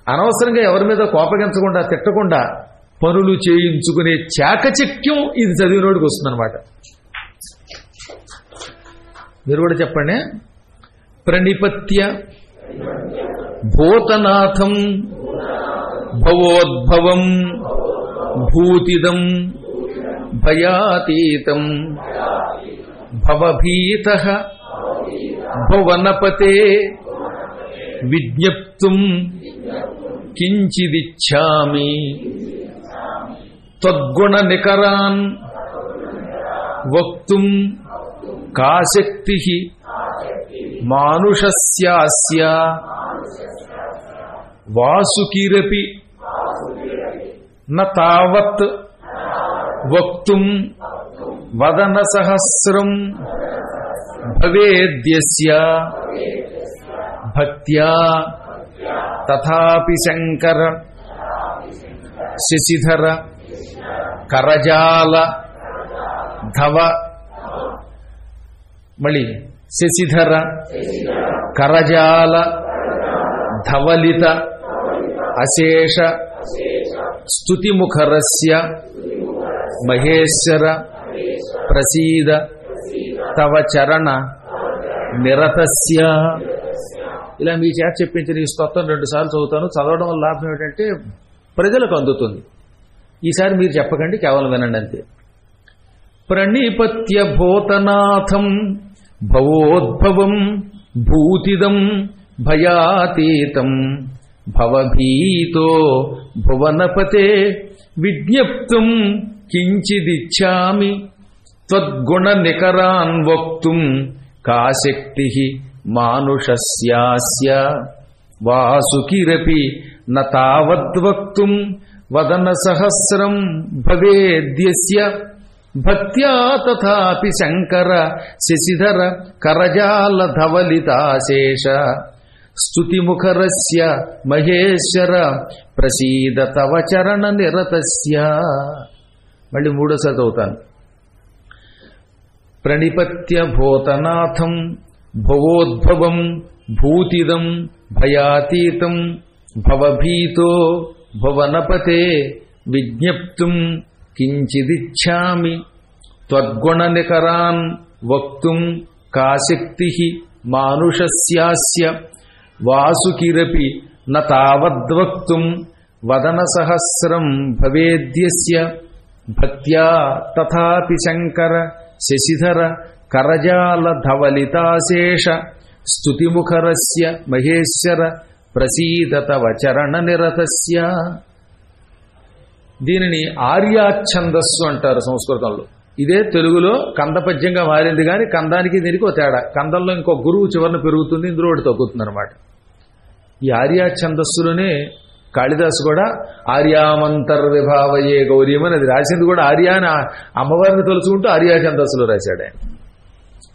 అనవసరంగా ఎవరి మీద కోపగించకుండా తిట్టకుండా పనులు చేయించుకునే చాకచక్యం ఇది చదివినోడికి వస్తుందన్నమాట. మీరు కూడా చెప్పండి. ప్రణిపత్య భూతనాథం భవోద్భవం భూతిదం భయాతీతం భవభీతః భువనపతే విజ్ఞప్తుం కించిదిచ్ఛామి త్వద్గుణనికరాన్ వక్తుం కాశక్తిః మానుషస్యాస్య వాసుకిరపి న తావత్ వక్తుం వదన సహస్రం భవేద్యస్య భక్త్యా తథాపి శంకర శశిధర కరజాల ధవ. మళ్ళీ శశిధర కరజాల ధవలిత అశేష స్తుతిముఖరస్య మహేశ్వర ప్రసీద తవ చరణ నిరతస్య. ఇలా మీ చేత చెప్పించిన ఈ స్తోత్రం 2 సార్లు చదువుతాను. చదవడం వల్ల లాభం ఏంటంటే ప్రజలకు అందుతుంది. ఈసారి మీరు చెప్పకండి, కేవలం వినండి అంతే. ప్రణిపత్య భూతనాథం భవోద్భవం భూతిదం భయాతీతం భవభీతో భువనపతే విజ్ఞప్తుం కించిదిచ్ఛామి త్వద్గుణనికరాన్ వక్తుం కాశక్తిః మానుషస్యాస్య వాసుకిరపి న తావద్వక్తుం వదన సహస్రం భవేద్యస్య భక్త్యా తథాపి శంకర శశిధర కరజాల ధవలితాశేష స్తుతిముఖరస్య మహేశ్వర ప్రసీద తవ చరణ నిరతస్య. మళ్ళీ మూడోసారి చదువుతాను. ప్రణిపత్య భూతనాథం భవోద్భవం భూతిదం భయాతీతం భవభీతో భవనపతే విజ్ఞప్తుం కించిదిచ్ఛామి త్వద్గుణనికరాన్ వక్తుం కాశక్తి మానుషస్యాస్య వాసుకిరపి న తావద్వక్తుం వదన సహస్రం భవేద్యస్య భక్త్యా తథాపి శంకర శశిధర కరజాల ధవలితాశేష స్తుతిముఖరస్య మహేశ్వర ప్రసీద తవ చరణ నిరతస్య. దీనిని ఆర్యాఛందస్సు అంటారు సంస్కృతంలో. ఇదే తెలుగులో కందపద్యంగా మారింది, కానీ కందానికి దీనికి ఒక తేడా. కందంలో ఇంకో గురువు చివరన పెరుగుతుంది, ఇందులో ఒకటి తగ్గుతుంది అనమాట. ఈ ఆర్యాఛందస్సులోనే కాళిదాసు కూడా ఆర్యామంతర్విభావయే గౌరీమని అది రాసింది కూడా ఆర్య అని అమ్మవారిని తలుచుకుంటూ ఆర్యాఛందస్సులో రాశాడు ఆయన.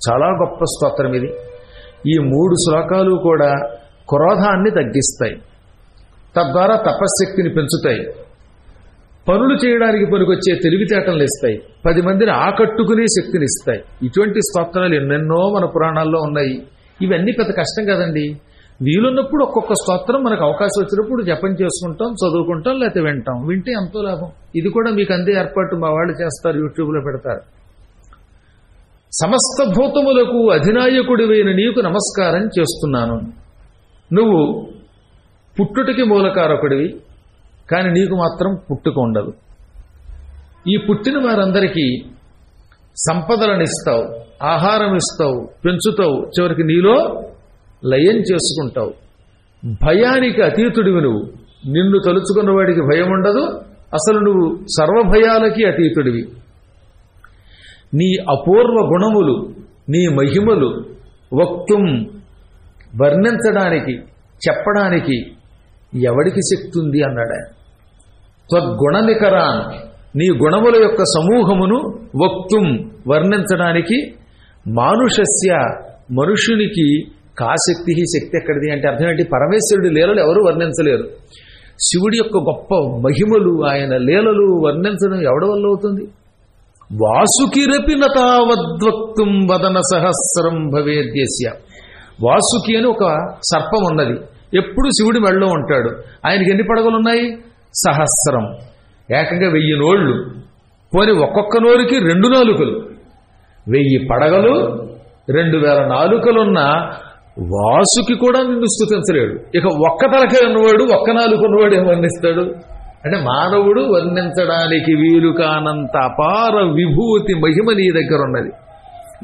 చాలా గొప్ప స్తోత్రం ఇది. ఈ 3 శ్లోకాలు కూడా క్రోధాన్ని తగ్గిస్తాయి, తద్వారా తపశ్శక్తిని పెంచుతాయి, పనులు చేయడానికి పనికొచ్చే తెలివితేటలు ఇస్తాయి, 10 మందిని ఆకట్టుకునే శక్తిని ఇస్తాయి. ఇటువంటి స్తోత్రాలు ఎన్నెన్నో మన పురాణాల్లో ఉన్నాయి. ఇవన్నీ పెద్ద కష్టం కదండి. వీలున్నప్పుడు ఒక్కొక్క స్తోత్రం మనకు అవకాశం వచ్చినప్పుడు జపం చేసుకుంటాం, చదువుకుంటాం, లేకపోతే వింటాం. వింటే ఎంతో లాభం. ఇది కూడా మీకు అందే ఏర్పాటు మా వాళ్ళు చేస్తారు, యూట్యూబ్లో పెడతారు. సమస్త భూతములకు అధినాయకుడివైన నీకు నమస్కారం చేస్తున్నాను. నువ్వు పుట్టుటకి మూలకారకుడివి, కానీ నీకు మాత్రం పుట్టుక ఉండదు. ఈ పుట్టిన వారందరికీ సంపదలను ఇస్తావు, ఆహారం ఇస్తావు, పెంచుతావు, చివరికి నీలో లయం చేసుకుంటావు. భయానికి అతీతుడివి నువ్వు. నిన్ను తలుచుకున్న వాడికి భయం ఉండదు. అసలు నువ్వు సర్వభయాలకి అతీతుడివి. నీ అపూర్వ గుణములు, నీ మహిమలు వక్తుం వర్ణించడానికి, చెప్పడానికి ఎవడికి శక్తి ఉంది అన్నాడు ఆయన. త్వద్గుణనికరాన్, నీ గుణముల యొక్క సమూహమును వక్తుం వర్ణించడానికి, మానుషస్య మనుషునికి కాశక్తి, శక్తి ఎక్కడిది అంటే అర్థం ఏంటి? పరమేశ్వరుడి లీలలు ఎవరు వర్ణించలేరు. శివుడి యొక్క గొప్ప మహిమలు, ఆయన లీలలు వర్ణించడం ఎవడి వల్ల అవుతుంది? వాసుకిరపి నతావద్వక్తుం వదన సహస్రం భవేద్యస్య. వాసుకి అని ఒక సర్పం ఉన్నది, ఎప్పుడు శివుడి మెడలో ఉంటాడు. ఆయనకి ఎన్ని పడగలున్నాయి? సహస్రం, ఏకంగా 1000 నోళ్లు. పోని ఒక్కొక్క నోరుకి 2 నాలుకలు. 1000 పడగలు, 2000 నాలుకలున్న వాసుకి కూడా నిన్ను స్తుతించలేడు. ఇక ఒక్క తలకాయ ఉన్నవాడు, ఒక్క నాలుక ఉన్నవాడు ఏం వర్ణిస్తాడు? అంటే మానవుడు వర్ణించడానికి వీలు కానంత అపార విభూతి మహిమ నీ దగ్గర ఉన్నది.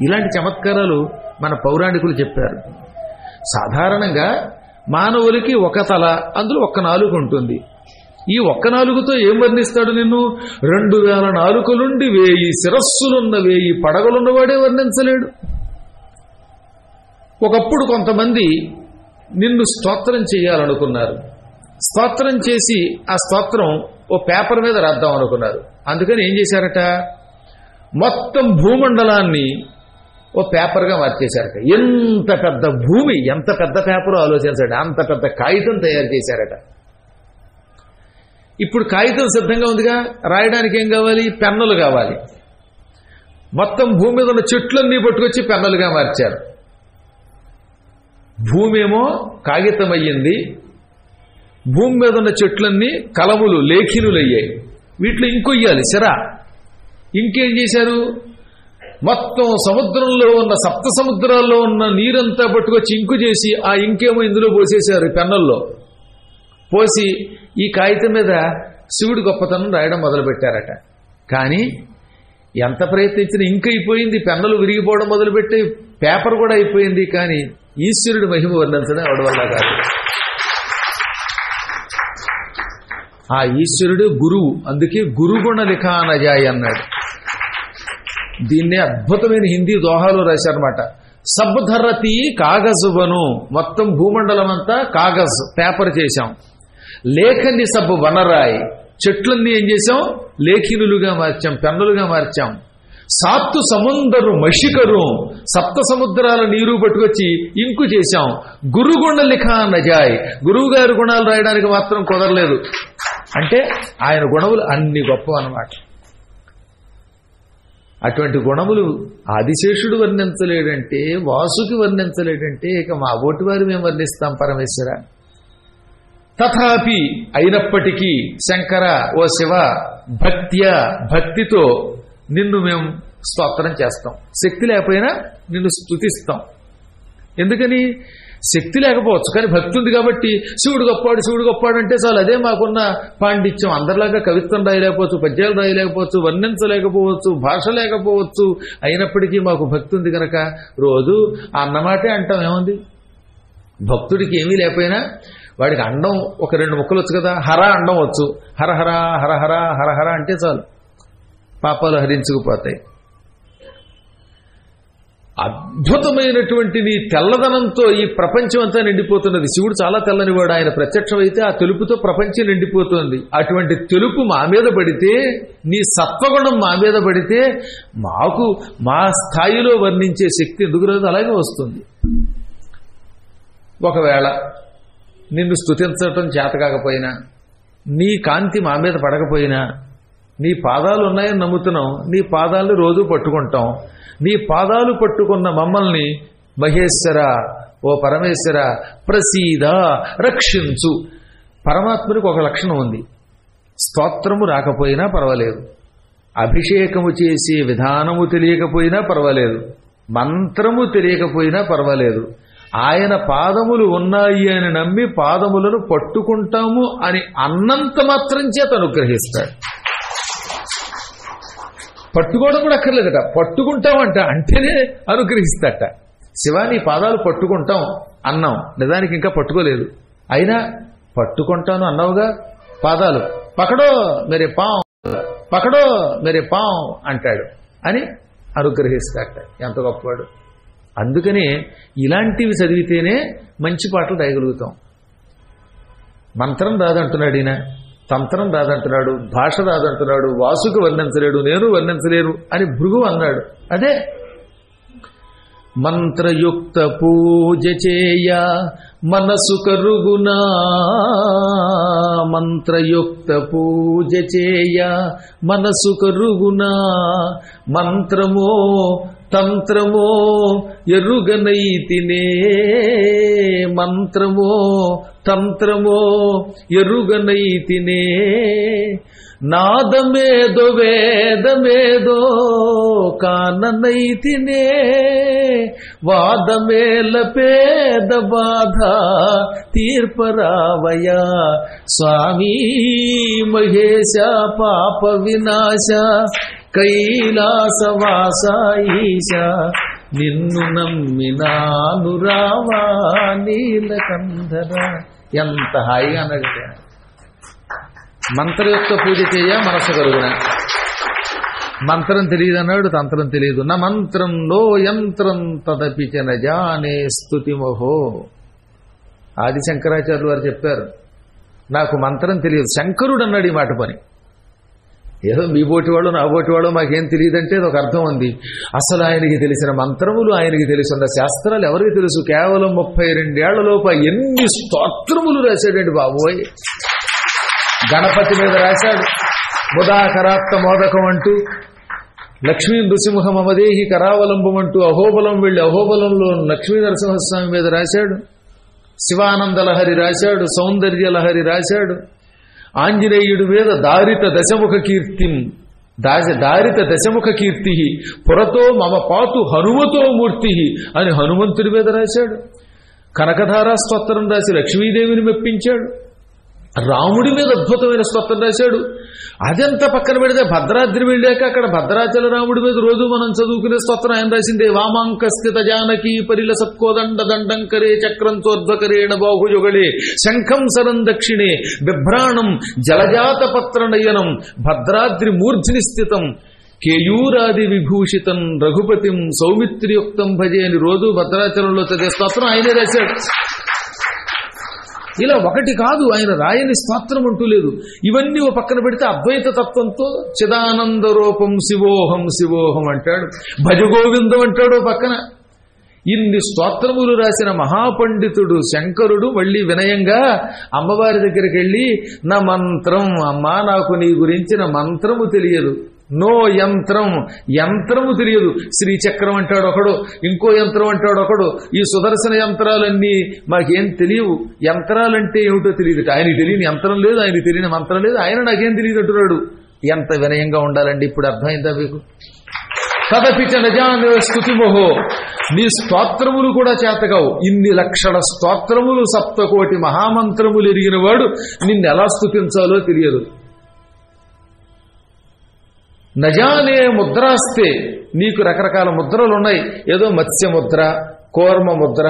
ఇలాంటి చమత్కారాలు మన పౌరాణికులు చెప్పారు. సాధారణంగా మానవులకి ఒక తల, అందులో ఒక్క నాలుక ఉంటుంది. ఈ ఒక్క నాలుగుతో ఏం వర్ణిస్తాడు నిన్ను? 2000 నాలుకలుండి 1000 శిరస్సులున్న 1000 పడగలున్నవాడే వర్ణించలేడు. ఒకప్పుడు కొంతమంది నిన్ను స్తోత్రం చేయాలనుకున్నారు. స్తోత్రం చేసి ఆ స్తోత్రం ఓ పేపర్ మీద రాద్దాం అనుకున్నారు. అందుకని ఏం చేశారట? మొత్తం భూమండలాన్ని ఓ పేపర్గా మార్చేశారట. ఎంత పెద్ద భూమి, ఎంత పెద్ద పేపర్ ఆలోచించాడు. అంత పెద్ద కాగితం తయారు చేశారట. ఇప్పుడు కాగితం సిద్ధంగా ఉందిగా, రాయడానికి ఏం కావాలి? పెన్నులు కావాలి. మొత్తం భూమి మీద ఉన్న చెట్లన్నీ పట్టుకొచ్చి పెన్నులుగా మార్చారు. భూమి ఏమో కాగితం అయ్యింది, భూమి మీద ఉన్న చెట్లన్నీ కలములు, లేఖినులు అయ్యాయి. వీటిలో ఇంకొయ్యాలి సిరా. ఇంకేం చేశారు? మొత్తం సముద్రంలో ఉన్న, సప్త సముద్రాల్లో ఉన్న నీరంతా పట్టుకొచ్చి ఇంకు చేసి ఆ ఇంకేమో ఇందులో పోసేశారు పెన్నుల్లో. పోసి ఈ కాగితం మీద శివుడి గొప్పతనం రాయడం మొదలుపెట్టారట. కానీ ఎంత ప్రయత్నించినా ఇంక అయిపోయింది, పెన్నులు విరిగిపోవడం మొదలుపెట్టి పేపర్ కూడా అయిపోయింది. కానీ ఈశ్వరుడి మహిమ వర్ణించడం ఎవడి వల్ల కాదు. ఆ ఈశ్వరుడు గురువు, అందుకే గురుగుణ లిఖానజాయ్ అన్నాడు. దీన్నే అద్భుతమైన హిందీ దోహాలో రాశారన్నమాట. సబ్ధరతి కాగజువను, మొత్తం భూమండలం అంతా కాగజ్ పేపర్ చేశాం. లేఖని సబ్ వనరాయ్, చెట్లన్నీ ఏం చేశాం? లేఖినులుగా మార్చాం, పెన్నులుగా మార్చాం. సాత్తు సముందరు మషికరు, సప్త సముద్రాల నీరు పట్టుకొచ్చి ఇంకు చేశాం. గురుగుణ లిఖా నజాయ్, గురువు గారి గుణాలు రాయడానికి మాత్రం కుదరలేదు. అంటే ఆయన గుణములు అన్ని గొప్ప అన్నమాట. అటువంటి గుణములు ఆదిశేషుడు వర్ణించలేడంటే, వాసుకి వర్ణించలేడంటే ఇక మా ఓటి వారు మేము వర్ణిస్తాం పరమేశ్వర. తథాపి అయినప్పటికీ శంకర ఓ శివ, భక్తితో నిన్ను మేము స్తోత్రం చేస్తాం. శక్తి లేకపోయినా నిన్ను స్తుతిస్తాం. ఎందుకని? శక్తి లేకపోవచ్చు, కానీ భక్తి ఉంది కాబట్టి శివుడు గొప్పవాడు అంటే చాలు, అదే మాకున్న పాండిత్యం. అందరిలాగా కవిత్వం రాయలేకపోవచ్చు, పద్యాలు రాయలేకపోవచ్చు, వర్ణించలేకపోవచ్చు, భాష లేకపోవచ్చు, అయినప్పటికీ మాకు భక్తి ఉంది కనుక రోజు అన్నమాటే అంటాం. ఏముంది? భక్తుడికి ఏమీ లేకపోయినా వాడికి అండం ఒక 2 ముక్కలు వచ్చు కదా, హర అండం వచ్చు. హరహర హరహర హరహర అంటే చాలు, పాపాలు హరించుకుపోతాయి. అద్భుతమైనటువంటి నీ తెల్లదనంతో ఈ ప్రపంచం అంతా నిండిపోతున్నది. శివుడు చాలా తెల్లనివాడు, ఆయన ప్రత్యక్షమైతే ఆ తెలుపుతో ప్రపంచం నిండిపోతుంది. అటువంటి తెలుపు మా మీద పడితే, నీ సత్వగుణం మా మీద పడితే మాకు మా స్థాయిలో వర్ణించే శక్తి ఎందుకు రాదు? అలాగే వస్తుంది. ఒకవేళ నిన్ను స్తుతించటం చేత కాకపోయినా, నీ కాంతి మా మీద పడకపోయినా, నీ పాదాలు ఉన్నాయని నమ్ముతున్నాం, నీ పాదాలను రోజు పట్టుకుంటాం. నీ పాదాలు పట్టుకున్న మమ్మల్ని మహేశ్వర, ఓ పరమేశ్వర ప్రసీద, రక్షించు. పరమాత్మునికి ఒక లక్షణం ఉంది, స్తోత్రము రాకపోయినా పర్వాలేదు, అభిషేకము చేసే విధానము తెలియకపోయినా పర్వాలేదు, మంత్రము తెలియకపోయినా పర్వాలేదు, ఆయన పాదములు ఉన్నాయి అని నమ్మి పాదములను పట్టుకుంటాము అని అన్నంత మాత్రం చేత అనుగ్రహిస్తాడు. పట్టుకోవడం కూడా అక్కర్లేదట, పట్టుకుంటామంట అంటేనే అనుగ్రహిస్తాట. శివ నీ పాదాలు పట్టుకుంటాం అన్నాం, నిజానికి ఇంకా పట్టుకోలేదు, అయినా పట్టుకుంటాను అన్నావుగా, పాదాలు పకడో మేరే పాం, పకడో మేరే పాం అంటాడు అని అనుగ్రహిస్తాట. ఎంత గొప్పవాడు! అందుకనే ఇలాంటివి చదివితేనే మంచి పాటలు రాయగలుగుతాం. మంత్రం రాదంటున్నాడు ఈయన, తంత్రం రాదంటున్నాడు, భాష రాదంటున్నాడు, వాసుకు వర్ణించలేడు, నేను వర్ణించలేను అని భృగు అన్నాడు. అదే మంత్రయుక్త పూజ చేయ మనసు కరుగునా, మంత్రయుక్త పూజ చేయ మనసు కరుగునా, మంత్రమో తంత్రమో ఎరుగనైతినే, మంత్రమో తంత్రమో ఎరుగనైతినే, నాదమేదో వేదమేదో కాననైతినే, వాదమేల పేద బాధ తీర్పరావయ, స్వామీ మహేశ పాప వినాశ కైలాసవాస ఈశ, నిన్ను నమ్మినాను రావా నీలకంధర. ఎంత హాయిగా అన్నాడు. మంత్రయుక్త పూజ చేయ మనసు కరుగున, మంత్రం తెలియదు అన్నాడు, తంత్రం తెలియదు. నా మంత్రంలో యంత్రం తదపి చ నజానే స్తుతిమహో. ఆది శంకరాచార్యులు వారు చెప్పారు, నాకు మంత్రం తెలియదు. శంకరుడు అన్నాడు ఈ మాట పని. ఏదో మీ బోటివాడు నా బోటివాడు మాకేం తెలియదంటే ఒక అర్థం ఉంది. అసలు ఆయనకి తెలిసిన మంత్రములు, ఆయనకి తెలిసిన శాస్త్రాలు ఎవరికి తెలుసు? కేవలం 32 ఏళ్లలోపు ఎన్ని స్తోత్రములు రాశాడండి బాబోయ్. గణపతి మీద రాశాడు, ముదాకరాత్త మోదకం అంటూ, లక్ష్మీ నృసింహం అమదేహి కరావలంబం అంటూ అహోబలం వెళ్లి అహోబలంలో లక్ష్మీ నరసింహస్వామి మీద రాశాడు, శివానందలహరి రాశాడు, సౌందర్యలహరి రాశాడు, ఆంజనేయుడి మీద దారిత దశముఖ కీర్తి, దారిత దశముఖ కీర్తి పురతో మమ పాతు హనుమతో మూర్తి అని హనుమంతుడి మీద రాశాడు. కనకధారా స్తోత్రం రాసి లక్ష్మీదేవిని మెప్పించాడు. రాముడి మీద అద్భుతమైన స్తోత్రం రాశాడు. అదంతా పక్కన పెడితే భద్రాద్రి వెళ్ళాక అక్కడ భద్రాచల రాముడి మీద రోజు మనం చదువుకునే స్తోత్రం ఆయన రాసిందే. వామాంక స్థిత జానకీ పరిల సత్కోదండ దండంకరే చక్రంతోద్భకరేణ బాహుయుగళే శంఖం సరం దక్షిణే బిభ్రాణం జలజాత పత్ర నయనం భద్రాద్రి మూర్ధ్ని స్థితం కేయూరాది విభూషితం రఘుపతిం సౌమిత్రియుక్తం భజే అని రోజు భద్రాచలంలో చదివే స్తోత్రం ఆయనే రాశాడు. ఇలా ఒకటి కాదు, ఆయన రాయని స్తోత్రం అంటూ లేదు. ఇవన్నీ ఓ పక్కన పెడితే అద్వైత తత్వంతో చిదానంద రూపం శివోహం శివోహం అంటాడు, భజగోవిందం అంటాడు పక్కన. ఇన్ని స్తోత్రములు రాసిన మహాపండితుడు శంకరుడు మళ్ళీ వినయంగా అమ్మవారి దగ్గరికి వెళ్ళి, నా మంత్రం అమ్మా, నాకు నీ గురించిన మంత్రము తెలియదు, నో యంత్రం, యంత్రము తెలియదు. శ్రీచక్రం అంటాడు ఒకడు, ఇంకో యంత్రం అంటాడు ఒకడు. ఈ సుదర్శన యంత్రాలన్నీ మాకేం తెలియవు, యంత్రాలంటే ఏమిటో తెలియదు. ఆయనకి తెలియని యంత్రం లేదు, ఆయనకి తెలియని మంత్రం లేదు, ఆయన నాకేం తెలియదు అంటున్నాడు. ఎంత వినయంగా ఉండాలండి. ఇప్పుడు అర్థమైందా మీకు? తదపిచ నజాన స్తుతిమోహో, నీ స్తోత్రములు కూడా చేతగావు. ఇన్ని లక్షల స్తోత్రములు, సప్తకోటి మహామంత్రములు ఎరిగిన వాడు నిన్ను ఎలా స్తుతించాలో తెలియదు. నజానే ముద్రాస్తే, నీకు రకరకాల ముద్రలు ఉన్నాయి. ఏదో మత్స్య ముద్ర, కూర్మ ముద్ర,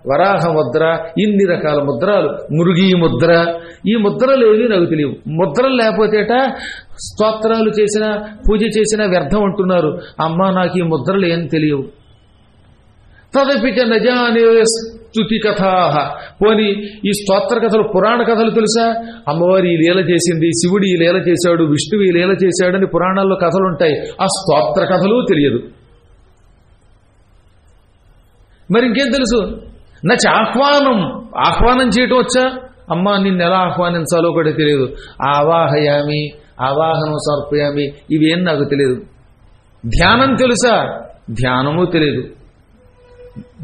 వరాహ ముద్ర, ఇన్ని రకాల ముద్రలు, మృగీ ముద్ర. ఈ ముద్రలు ఏవి నాకు తెలియవు. ముద్రలు లేకపోతేట స్తోత్రాలు చేసినా పూజ చేసినా వ్యర్థం అంటున్నారు. అమ్మా, నాకు ఈ ముద్రలు ఏం తెలియవు. తదపిచ నజానే స్తుతి కథా, పోని ఈ స్తోత్ర కథలు, పురాణ కథలు తెలుసా? అమ్మవారి ఈ లీల చేసింది, శివుడు ఈ లీల చేశాడు, విష్ణువు ఈ లీల చేశాడని పురాణాల్లో కథలు ఉంటాయి. ఆ స్తోత్ర కథలు తెలియదు. మరి ఇంకేం తెలుసు? నచ ఆహ్వానం, ఆహ్వానం చేయటం వచ్చా? అమ్మా, నిన్ను ఎలా ఆహ్వానించాలో కూడా తెలియదు. ఆవాహయామి, ఆవాహనం సమర్పయామి, ఇవేం నాకు తెలియదు. ధ్యానం తెలుసా? ధ్యానము తెలియదు.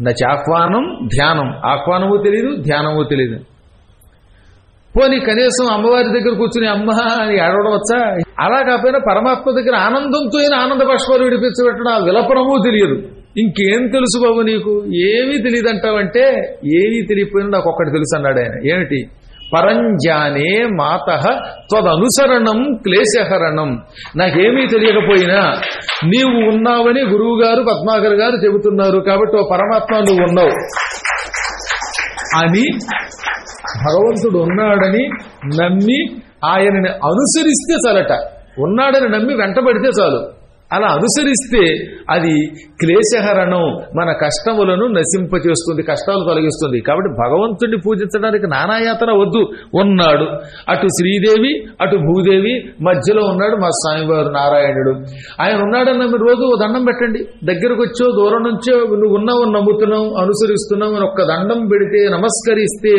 నచాహ్వానం ధ్యానం, ఆహ్వానము తెలియదు, ధ్యానము తెలియదు. పోనీ కనీసం అమ్మవారి దగ్గర కూర్చుని అమ్మ అని ఏడవడం వచ్చా? అలా కాకపోయినా పరమాత్మ దగ్గర ఆనందంతో ఆనంద బాష్పాలు విడిపించబెట్టడం, ఆ విలపడము తెలియదు. ఇంకేం తెలుసు బాబు నీకు? ఏమీ తెలియదు అంటావంటే, ఏమీ తెలియకపోయినా నాకు ఒక్కటి తెలుసు అన్నాడు ఆయన. ఏమిటి? పరంజానే మాతః త్వదనుసరణం క్లేశహరణం. నాకేమీ తెలియకపోయినా నీవు ఉన్నావని గురువు గారు పద్మాకర్ గారు చెబుతున్నారు కాబట్టి ఓ పరమాత్మ నువ్వు ఉన్నావు అని, భగవంతుడు ఉన్నాడని నమ్మి ఆయనని అనుసరిస్తే చాలట. ఉన్నాడని నమ్మి వెంటబడితే చాలు. అలా అనుసరిస్తే అది క్లేశహరణం, మన కష్టములను నశింపచేస్తుంది, కష్టాలు తొలగిస్తుంది. కాబట్టి భగవంతుడిని పూజించడానికి నానాయాతన వద్దు. ఉన్నాడు, అటు శ్రీదేవి అటు భూదేవి, మధ్యలో ఉన్నాడు మా స్వామివారు నారాయణుడు. ఆయన ఉన్నాడన్న మీరు రోజు దండం పెట్టండి. దగ్గరకు వచ్చో దూరం నుంచో నువ్వు ఉన్నావు, నమ్ముతున్నావు, అనుసరిస్తున్నావు అని ఒక్క దండం పెడితే, నమస్కరిస్తే,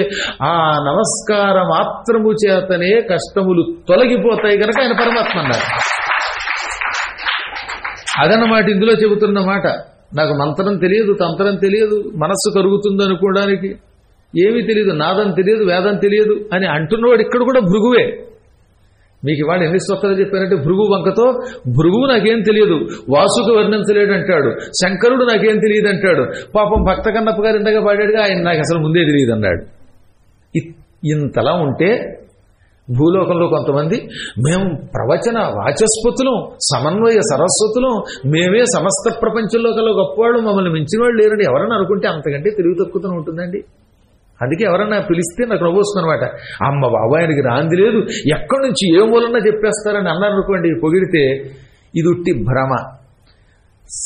ఆ నమస్కార మాత్రము చేతనే కష్టములు తొలగిపోతాయి కనుక ఆయన పరమాత్మ అన్నారు. అదన్నమాట ఇందులో చెబుతున్న మాట. నాకు మంత్రం తెలియదు, తంత్రం తెలియదు, మనస్సు కరుగుతుంది అనుకోవడానికి ఏమీ తెలియదు, నాదం తెలియదు, వేదం తెలియదు అని అంటున్నవాడు ఇక్కడ కూడా భృగువే. మీకు ఇవాళ ఎన్ని స్తోత్రాలు చెప్పారంటే భృగు వంకతో, భృగువు నాకేం తెలియదు, వాసుకు వర్ణించలేడు అంటాడు, శంకరుడు నాకేం తెలియదు అంటాడు, పాపం భక్త కన్నప్ప గారు ఇంతగా పాడాడుగా, ఆయన నాకు అసలు ముందే తెలియదు అన్నాడు. ఇంతలా ఉంటే భూలోకంలో కొంతమంది మేము ప్రవచన వాచస్పతులం, సమన్వయ సరస్వతులం, మేమే సమస్త ప్రపంచంలో కల గొప్పవాళ్ళు, మమ్మల్ని మించిన వాళ్ళు లేరండి ఎవరన్నా అనుకుంటే అంతకంటే తెలివి తక్కువతనం ఉంటుందండి. అందుకే ఎవరన్నా పిలిస్తే నాకు నవ్వొస్తుందన్నమాట. అమ్మ బాబాయనికి రాంది లేదు, ఎక్కడి నుంచి ఏ మూలన్నా చెప్పేస్తారని అన్నారు అనుకోండి, పొగిడితే ఇది ఉట్టి భ్రమ.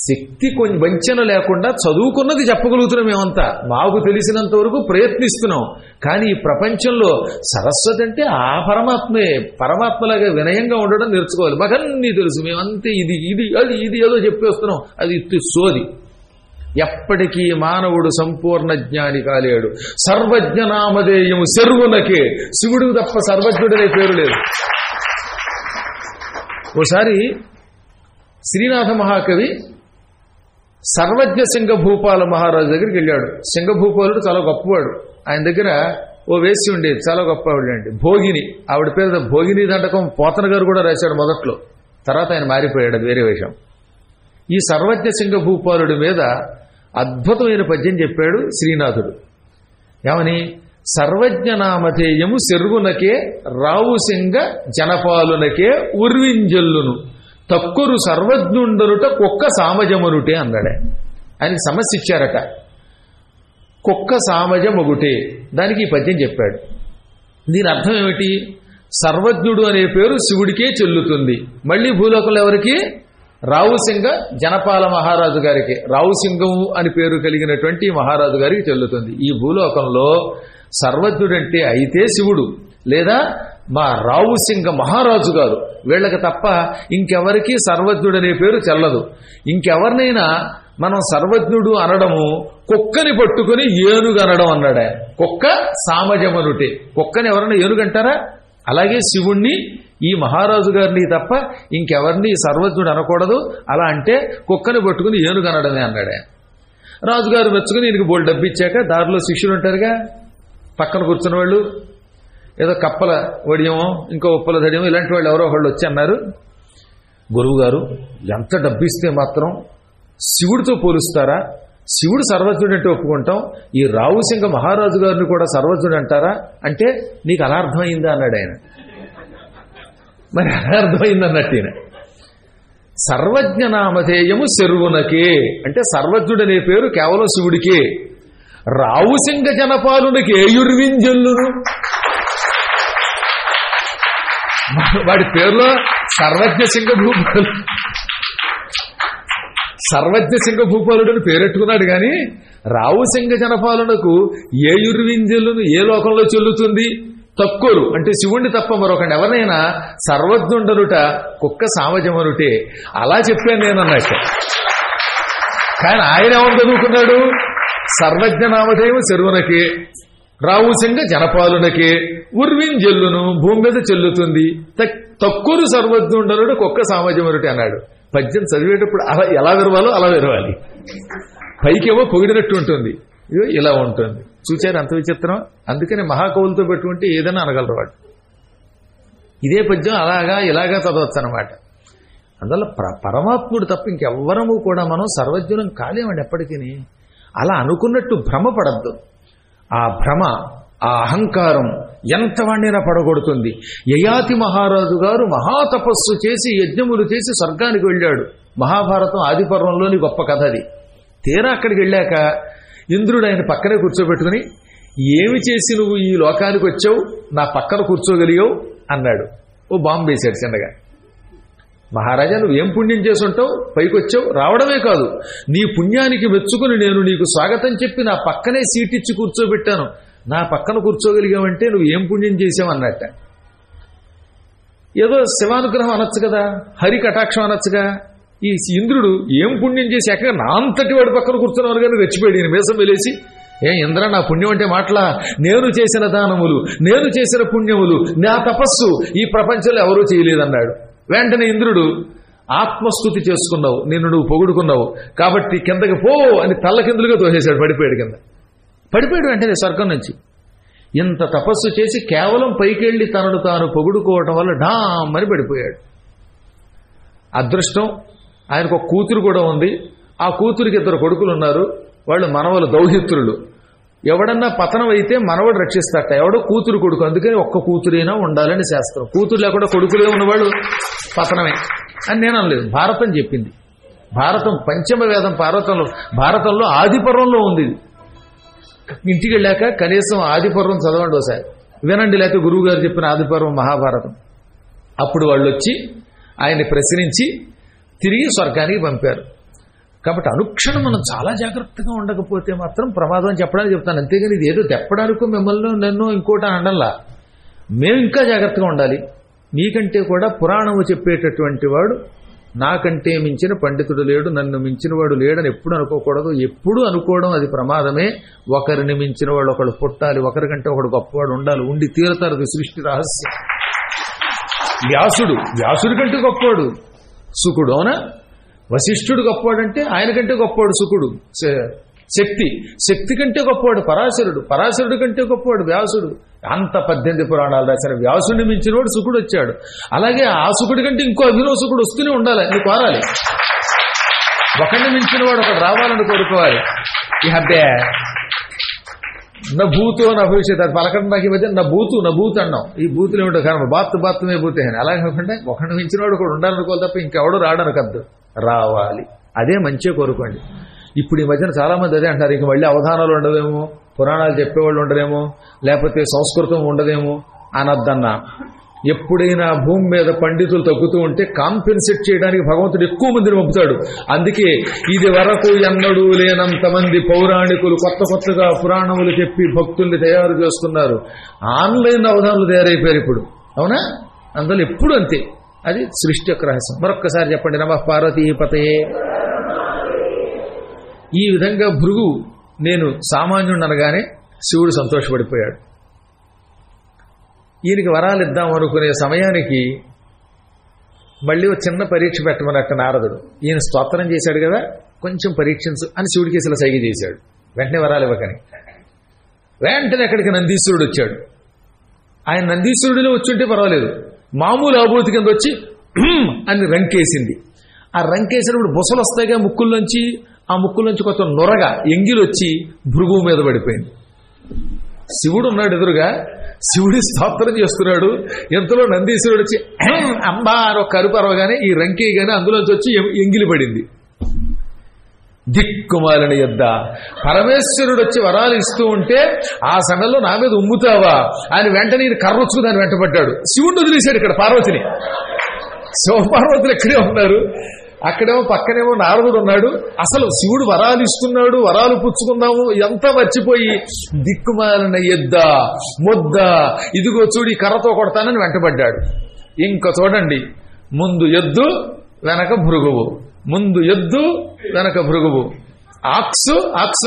శక్తి కొంచెం వంచన లేకుండా చదువుకున్నది చెప్పగలుగుతున్నాం మేమంతా, మాకు తెలిసినంత వరకు ప్రయత్నిస్తున్నాం. కానీ ఈ ప్రపంచంలో సరస్వతి అంటే ఆ పరమాత్మే, పరమాత్మలాగా వినయంగా ఉండడం నేర్చుకోవాలి. మాకన్నీ తెలుసు, మేమంతే ఇది ఇది అది ఇది ఏదో చెప్పేస్తున్నాం, అది సోది. ఎప్పటికీ మానవుడు సంపూర్ణ జ్ఞాని కాలేడు. సర్వజ్ఞనామధేయము శర్వునకే, శివుడికి తప్ప సర్వజ్ఞుడనే పేరు లేదు. ఓసారి శ్రీనాథ మహాకవి సర్వజ్ఞ సింగభూపాల మహారాజు దగ్గరికి వెళ్ళాడు. సింగభూపాలుడు చాలా గొప్పవాడు. ఆయన దగ్గర ఓ వేసి ఉండేది, చాలా గొప్పవాడు అండి, భోగిని. ఆవిడ పేరు భోగిని దండకం పోతన గారు కూడా రాశాడు మొదట్లో, తర్వాత ఆయన మారిపోయాడు, అది వేరే విషయం. ఈ సర్వజ్ఞ సింగభూపాలుడి మీద అద్భుతమైన పద్యం చెప్పాడు శ్రీనాథుడు. ఏమని? సర్వజ్ఞనామధేయము శర్వునకే, రావు సింగ జనపాలునకే ఉర్వింజల్లును, తక్కురు సర్వజ్ఞుండనుట కుక్క సామజమనుటే అన్నాడే. ఆయనకి సమస్య ఇచ్చారట, కుక్క సామజమొగుటే. దానికి ఈ పద్యం చెప్పాడు. దీని అర్థం ఏమిటి? సర్వజ్ఞుడు అనే పేరు శివుడికే చెల్లుతుంది. మళ్ళీ భూలోకంలో ఎవరికి? రావుసింగ జనపాల మహారాజు గారికి, రావుసింగము అని పేరు కలిగినటువంటి మహారాజు గారికి చెల్లుతుంది. ఈ భూలోకంలో సర్వజ్ఞుడంటే అయితే శివుడు లేదా మా రావుసింగ మహారాజు గారు, వీళ్ళకి తప్ప ఇంకెవరికీ సర్వజ్ఞుడనే పేరు చెల్లదు. ఇంకెవరినైనా మనం సర్వజ్ఞుడు అనడము కుక్కని పట్టుకుని ఏనుగు అనడం అన్నాడు. కుక్క సామజమనుటే, కుక్కని ఎవరన్నా ఏనుగంటారా? అలాగే శివుణ్ణి ఈ మహారాజు గారిని తప్ప ఇంకెవరిని సర్వజ్ఞుడు అనకూడదు. అలా అంటే కుక్కని పట్టుకుని ఏనుగు అనడమే అన్నాడు. రాజుగారు మెచ్చుకుని ఈయనకి బోల్డ్ డబ్బు ఇచ్చాక దారిలో శిష్యులు ఉంటారుగా, పక్కన కూర్చున్న వాళ్ళు, ఏదో కప్పల వడియమో ఇంకో ఉప్పల దడియమో ఇలాంటి వాళ్ళు ఎవరో ఒకళ్ళు వచ్చి అన్నారు, గురువు గారు ఎంత డబ్బు ఇస్తే మాత్రం శివుడితో పోలుస్తారా? శివుడు సర్వజ్ఞుడు అంటే ఒప్పుకుంటాం, ఈ రావుసింగ మహారాజు గారిని కూడా సర్వజ్ఞుడు అంటారా అంటే నీకు అలా అర్థమైందా అన్నాడు ఆయన. మరి అలా అర్థమైంది అన్నట్టు ఈయన. సర్వజ్ఞ నామధేయము శర్వునకే అంటే సర్వజ్ఞుడనే పేరు కేవలం శివుడికే. రావుసింగ జనపాలునికి ఏయుర్వింజల్లును, వాడి పేరులో సర్వజ్ఞ సింగ భూపాలుడు అని పేరెట్టుకున్నాడు కానీ రావుసింగ జనపాలనకు ఏయుర్వింజల్లును ఏ లోకంలో చెల్లుతుంది? తక్కువరు అంటే శివుణ్ణి తప్ప మరొకటి ఎవరినైనా సర్వజ్ఞుండనుట కుక్క సామజమనుటే. అలా చెప్పాను నేను అన్నట్టు. కానీ ఆయన ఏమని చదువుకున్నాడు? సర్వజ్ఞ నామధేయం శర్వునకే, రావుసింగ జనపాలునకే, ఉర్వింజల్లును భూమి మీద చెల్లుతుంది, తక్కువ సర్వజ్ఞుండనుడు కుక్క సామజమనుటే అన్నాడు. పద్యం చదివేటప్పుడు అలా ఎలా విరవాలో అలా విరవాలి. పైకేమో పొగిడినట్టు ఉంటుంది, ఇదో ఇలా ఉంటుంది. చూచారు అంత విచిత్రం. అందుకని మహాకవులతో పెట్టుకుంటే ఏదైనా అనగలరు వాడు. ఇదే పద్యం అలాగా ఇలాగా చదవచ్చు అన్నమాట. అందువల్ల పరమాత్ముడు తప్ప ఇంకెవ్వరము కూడా మనం సర్వజ్ఞులం కాలేమండి ఎప్పటికీ. అలా అనుకున్నట్టు భ్రమపడద్దు. ఆ భ్రమ, ఆ అహంకారం ఎంత వాణ్ణైనా పడగొడుతుంది. యయాతి మహారాజు గారు మహాతపస్సు చేసి యజ్ఞములు చేసి స్వర్గానికి వెళ్ళాడు. మహాభారతం ఆదిపర్వంలోని గొప్ప కథ అది. తీరా అక్కడికి వెళ్ళాక ఇంద్రుడు ఆయన పక్కనే కూర్చోబెట్టుకుని, ఏమి చేసి నువ్వు ఈ లోకానికి వచ్చావు, నా పక్కన కూర్చోగలిగావు అన్నాడు. ఓ బాంబు వేశాడు చిన్నగా. మహారాజా నువ్వేం పుణ్యం చేసుంటావు, పైకి వచ్చావు, రావడమే కాదు నీ పుణ్యానికి మెచ్చుకుని నేను నీకు స్వాగతం చెప్పి నా పక్కనే సీట్ ఇచ్చి కూర్చోబెట్టాను, నా పక్కన కూర్చోగలిగావంటే నువ్వు ఏం పుణ్యం చేసావు అన్నట్ట. ఏదో శివానుగ్రహం అనొచ్చు కదా, హరి కటాక్షం అనొచ్చుగా. ఈ ఇంద్రుడు ఏం పుణ్యం చేసి ఎక్కడ నా అంతటి వాడి పక్కన కూర్చున్నారు కానీ రెచ్చిపోయాడు. ఈయన మీసం వెలేసి, ఇంద్ర నా పుణ్యం అంటే మాటలా, నేను చేసిన దానములు, నేను చేసిన పుణ్యములు, నా తపస్సు ఈ ప్రపంచంలో ఎవరూ చేయలేదన్నాడు. వెంటనే ఇంద్రుడు, ఆత్మస్తుతి చేసుకున్నావు, నిన్ను నువ్వు పొగుడుకున్నావు కాబట్టి కిందకి పో అని తల్లకిందులుగా తోసేశాడు. పడిపోయాడు కింద. పడిపోయాడు వెంటనే స్వర్గం నుంచి. ఇంత తపస్సు చేసి కేవలం పైకెళ్ళి తనను తాను పొగుడుకోవటం వల్ల డామ్మని పడిపోయాడు. అదృష్టం ఆయనకు ఒక కూతురు కూడా ఉంది. ఆ కూతురికి 2 కొడుకులు ఉన్నారు. వాళ్ళు మనవలు దౌహిత్రులు. ఎవడన్నా పతనం అయితే మనవడు రక్షిస్తాట, ఎవడో కూతురు కొడుకు. అందుకని ఒక్క కూతురైనా ఉండాలని శాస్త్రం. కూతురు లేకుండా కొడుకులే ఉన్నవాడు పతనమే అని నేను అనలేదు, భారతం చెప్పింది. భారతం పంచమ వేదం భారతంలో ఆదిపర్వంలో ఉంది. ఇంటికి వెళ్ళాక కనీసం ఆదిపర్వం చదవండి ఒకసారి, వినండి, లేకపోతే గురువు గారు చెప్పిన ఆదిపర్వం మహాభారతం. అప్పుడు వాళ్ళు వచ్చి ఆయన్ని ప్రశ్నించి తిరిగి స్వర్గానికి పంపారు. కాబట్టి అనుక్షణం మనం చాలా జాగ్రత్తగా ఉండకపోతే మాత్రం ప్రమాదం చెప్పడానికి చెప్తాను. అంతేగాని ఇది ఏదో తెప్పడానికో మిమ్మల్ని నన్ను ఇంకోటి అనడంలా. మేము ఇంకా జాగ్రత్తగా ఉండాలి. నీకంటే కూడా పురాణము చెప్పేటటువంటి వాడు నాకంటే మించిన పండితుడు లేడు, నన్ను మించిన వాడు లేడని ఎప్పుడు అనుకోకూడదు. ఎప్పుడు అనుకోవడం అది ప్రమాదమే. ఒకరిని మించిన వాడు ఒకడు పుట్టాలి, ఒకరికంటే ఒకడు గొప్పవాడు ఉండాలి, ఉండి తీరుతారు. అది సృష్టి రహస్యం. వ్యాసుడి కంటే గొప్పవాడు శుకుడు, అవునా? వశిష్ఠుడు గొప్పవాడంటే ఆయన కంటే గొప్పవాడు శుకుడు. శక్తి కంటే గొప్పవాడు పరాశరుడు కంటే గొప్పవాడు వ్యాసుడు. అంత 18 పురాణాలు రాశారు. వ్యాసుడిని మించినవాడు శుకుడు వచ్చాడు. అలాగే ఆ శుకుడి కంటే ఇంకో అభినవ శుకుడు వస్తూనే ఉండాలి, నీకు కోరాలి. ఒకరిని మించిన వాడు ఒకటి రావాలని కోరుకోవాలి. ఈ హబ్బే నా భూతో నా భవిష్యత్ అది పలకడం నాకు ఈ మధ్య నా భూతు అన్నాం. ఈ బూతులు ఏమిటో కారణం బాత్తుమే భూతే అని. అలాగే కాకుండా ఒకరిని మించినవాడు కూడా ఉండాలనుకోవాలి తప్ప ఇంకెవడు రావడానికద్దు, రావాలి. అదే మంచిగా కోరుకోండి. ఇప్పుడు ఈ మధ్యన చాలా మంది అదే అంటారు, ఇంక మళ్ళీ అవధానాలు ఉండదేమో, పురాణాలు చెప్పేవాళ్ళు ఉండదేమో, లేకపోతే సంస్కృతం ఉండదేమో అనొద్దన్నా. ఎప్పుడైనా భూమి మీద పండితులు తగ్గుతూ ఉంటే కాంపెన్సేట్ చేయడానికి భగవంతుడు ఎక్కువ మందిని పంపుతాడు. అందుకే ఇది వరకు ఎన్నడూ లేనంత మంది పౌరాణికులు కొత్తగా పురాణములు చెప్పి భక్తుల్ని తయారు చేస్తున్నారు. ఆన్లైన్ అవధానాలు తయారైపోయారు ఇప్పుడు, అవునా? అందులో ఎప్పుడు అంతే. అది సృష్టి యొక్క రహస్యం. మరొక్కసారి చెప్పండి, నమః పార్వతీపతయే. ఈ విధంగా భృగు నేను సామాన్యుడు అనగానే శివుడు సంతోషపడిపోయాడు. ఈయనకి వరాలు ఇద్దాం అనుకునే సమయానికి మళ్ళీ ఒక చిన్న పరీక్ష పెట్టమన్నట్టు నారదుడు. ఈయన స్తోత్రం చేశాడు కదా, కొంచెం పరీక్షించు అని శివుడికి అసలు సైగ చేశాడు. వెంటనే వరాలు ఇవ్వకని వెంటనే అక్కడికి నందీశ్వరుడు వచ్చాడు. ఆయన నందీశ్వరుడిలో వచ్చుంటే పర్వాలేదు, మామూలు ఆభూతి కింద వచ్చి అని రంకేసింది. ఆ రంకేసినప్పుడు బుసలు వస్తాయిగా ముక్కుల్లోంచి, ఆ ముక్కుల్లోంచి కొంత నొరగా ఎంగిలి వచ్చి భృగువు మీద పడిపోయింది. శివుడు ఉన్నాడు ఎదురుగా, శివుడి స్తోత్రం చేస్తున్నాడు. ఎంతలో నందీశ్వరుడు వచ్చి అంబా అని ఒక కరుపరవగానే ఈ రంకేయగానే అందులోంచి వచ్చి ఎంగిలి పడింది. దిక్కుమాలని యొద్ద పరమేశ్వరుడు వచ్చి వరాలు ఇస్తూ ఉంటే ఆ సమయంలో నా మీద ఉమ్ముతావా అని వెంటనే కర్రొచ్చు దాన్ని వెంటబడ్డాడు. శివుడిని వదిలేశాడు ఇక్కడ పార్వతిని. శివపార్వతులు ఎక్కడే ఉన్నారు, అక్కడేమో పక్కనేమో నారదుడు ఉన్నాడు. అసలు శివుడు వరాలు ఇస్తున్నాడు, వరాలు పుచ్చుకున్నాము ఎంత మర్చిపోయి దిక్కుమాలిన ఎద్ద ముద్ద ఇదిగో చూడి కర్రతో కొడతానని వెంటబడ్డాడు. ఇంకా చూడండి, ముందు ఎద్దు వెనక భృగువు, ముందు ఎద్దు వెనక భృగువు, ఆక్సు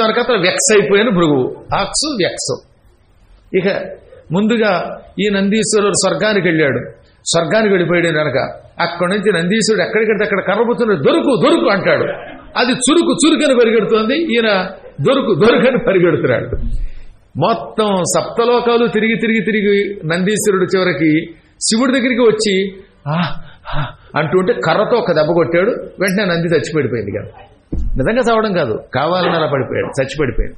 వెనక వెక్స్ అయిపోయిన భృగువు, ఆక్సు వెక్స్. ఇక ముందుగా ఈ నందీశ్వరుడు స్వర్గానికి వెళ్ళాడు. స్వర్గానికి వెళ్ళిపోయాడు వెనక. అక్కడి నుంచి నందీశ్వరుడు ఎక్కడికంటే అక్కడ కర్రబుతున్నాడు. దొరుకు అంటాడు, అది చురుకని పరిగెడుతోంది. ఈయన దొరుకని పరిగెడుతున్నాడు. మొత్తం సప్తలోకాలు తిరిగి నందీశ్వరుడు చివరికి శివుడి దగ్గరికి వచ్చి అంటుంటే కర్రతో ఒక దెబ్బ కొట్టాడు. వెంటనే నంది చచ్చిపడిపోయింది కదా, నిజంగా చావడం కాదు, కావాలని అలా పడిపోయాడు, చచ్చిపడిపోయాడు.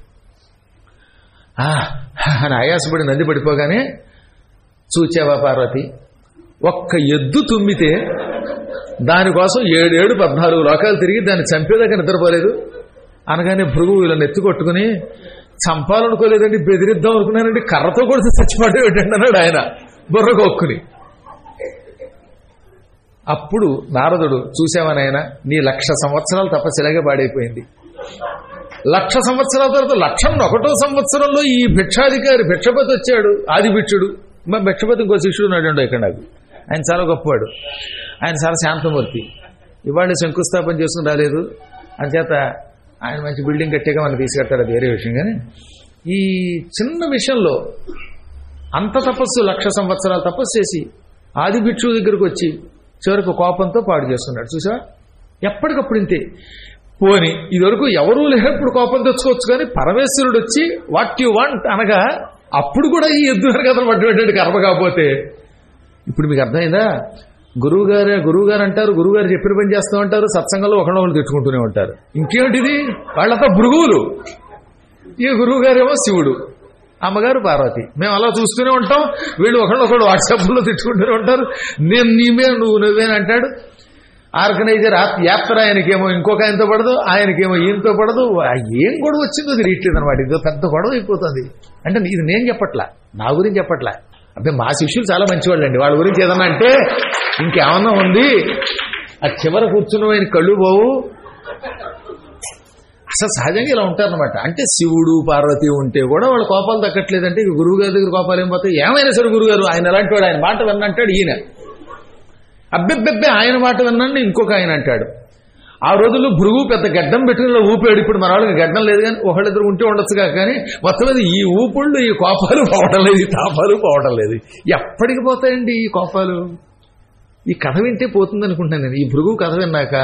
అని ఆయాసపడి నంది పడిపోగానే చూచావా పార్వతి, ఒక్క ఎద్దు తుమ్మితే దానికోసం 14 లోకాలు తిరిగి దాన్ని చంపేదాకా నిద్రపోలేదు అనగానే భృగువు ఇలా నెత్తి కొట్టుకుని చంపాలనుకోలేదండి, బెదిరిద్దాం అనుకున్నానండి, కర్రతో కూడా చచ్చిపడేటండి అన్నాడు ఆయన బుర్రకొక్కుని. అప్పుడు నారదుడు, చూసావనాయన నీ 1,00,000 సంవత్సరాలు తపస్సులాగే పాడైపోయింది. 1,00,000 సంవత్సరాల తర్వాత 101వ సంవత్సరంలో ఈ భిక్షాధికారి భిక్షపతి వచ్చాడు, ఆది భిక్షుడు. మా భిక్షపతి ఇంకో శిష్యుడు ఉన్నాడు ఇక్కడ నాకు, ఆయన చాలా గొప్పవాడు, ఆయన చాలా శాంతమూర్తి. ఇవాళ శంకుస్థాపన చేసుకుని రాలేదు, అంచేత ఆయన మంచి బిల్డింగ్ కట్టాక మనం తీసుకెళ్తాడు, అది వేరే విషయం. కానీ ఈ చిన్న విషయంలో అంత తపస్సు 1,00,000 సంవత్సరాలు తపస్సు చేసి ఆది భిక్షువు దగ్గరకు వచ్చి చివరికి కోపంతో పాడు చేస్తున్నాడు. చూసా, ఎప్పటికప్పుడు ఇంతే. పోని ఇదివరకు ఎవరూ లేనప్పుడు కోపం తెచ్చుకోవచ్చు, కానీ పరమేశ్వరుడు వచ్చి వాట్ యు వాంట్ అనగా అప్పుడు కూడా ఈ ఎద్దు కథలు పట్టుబెట్టాడు కర్మ. కాకపోతే ఇప్పుడు మీకు అర్థమైందా, గురువుగారు అంటారు, గురువుగారు చెప్పిన పని చేస్తూ ఉంటారు, సత్సంగంలో ఒకళ్ళు తెచ్చుకుంటూనే ఉంటారు. ఇంకేమిటిది, వాళ్ళంతా భృగువులు. ఈ గురువుగారేమో శివుడు, అమ్మగారు పార్వతి. మేము అలా చూస్తూనే ఉంటాం, వీళ్ళు ఒకళ్ళు వాట్సాప్లో తెచ్చుకుంటూనే ఉంటారు. నేను నీమే నువ్వేనంటాడు. ఆర్గనైజర్ యాత్ర ఆయనకేమో ఇంకొక ఆయనతో పడదు, ఆయనకేమో ఈయనతో పడదు. ఏం గొడవ వచ్చిందో తెలియట్లేదు అనమాట. ఇదో పెద్ద గొడవ అయిపోతుంది. అంటే ఇది నేను చెప్పట్లా, నా గురించి చెప్పట్లా. అంటే మా శిష్యులు చాలా మంచివాళ్ళు అండి, వాళ్ళ గురించి ఏదన్నా అంటే ఇంకేమన్నా ఉంది, ఆ చివర కూర్చున్న ఆయన కళ్ళు పోవు. అసలు సహజంగా ఇలా ఉంటారనమాట. అంటే శివుడు పార్వతి ఉంటే కూడా వాళ్ళ కోపాలు దక్కట్లేదంటే గురువు గారి దగ్గర కోపాలు ఏం పోతాయి. ఏమైనా సరే గురువుగారు ఆయన ఎలాంటి వాడు, ఆయన మాట విన్నంటాడు ఈయన. అబ్బెబ్బెబ్బే ఆయన మాట విన్నాను ఇంకొక ఆయన అంటాడు. ఆ రోజుల్లో భృగు పెద్ద గడ్డం పెట్టుకుని ఊపాడు. ఇప్పుడు మన వాళ్ళకి గడ్డం లేదు, కానీ ఒకళ్ళిద్దరు ఉంటే ఉండొచ్చుగా. కానీ మొత్తం మీద ఈ ఊపుళ్ళు, ఈ కోపాలు పోవడం లేదు, ఈ తాపాలు పోవడం లేదు. ఎప్పటికి పోతాయండి ఈ కోపాలు? ఈ కథ వింటే పోతుంది అనుకుంటాను నేను. ఈ భృగు కథ విన్నాక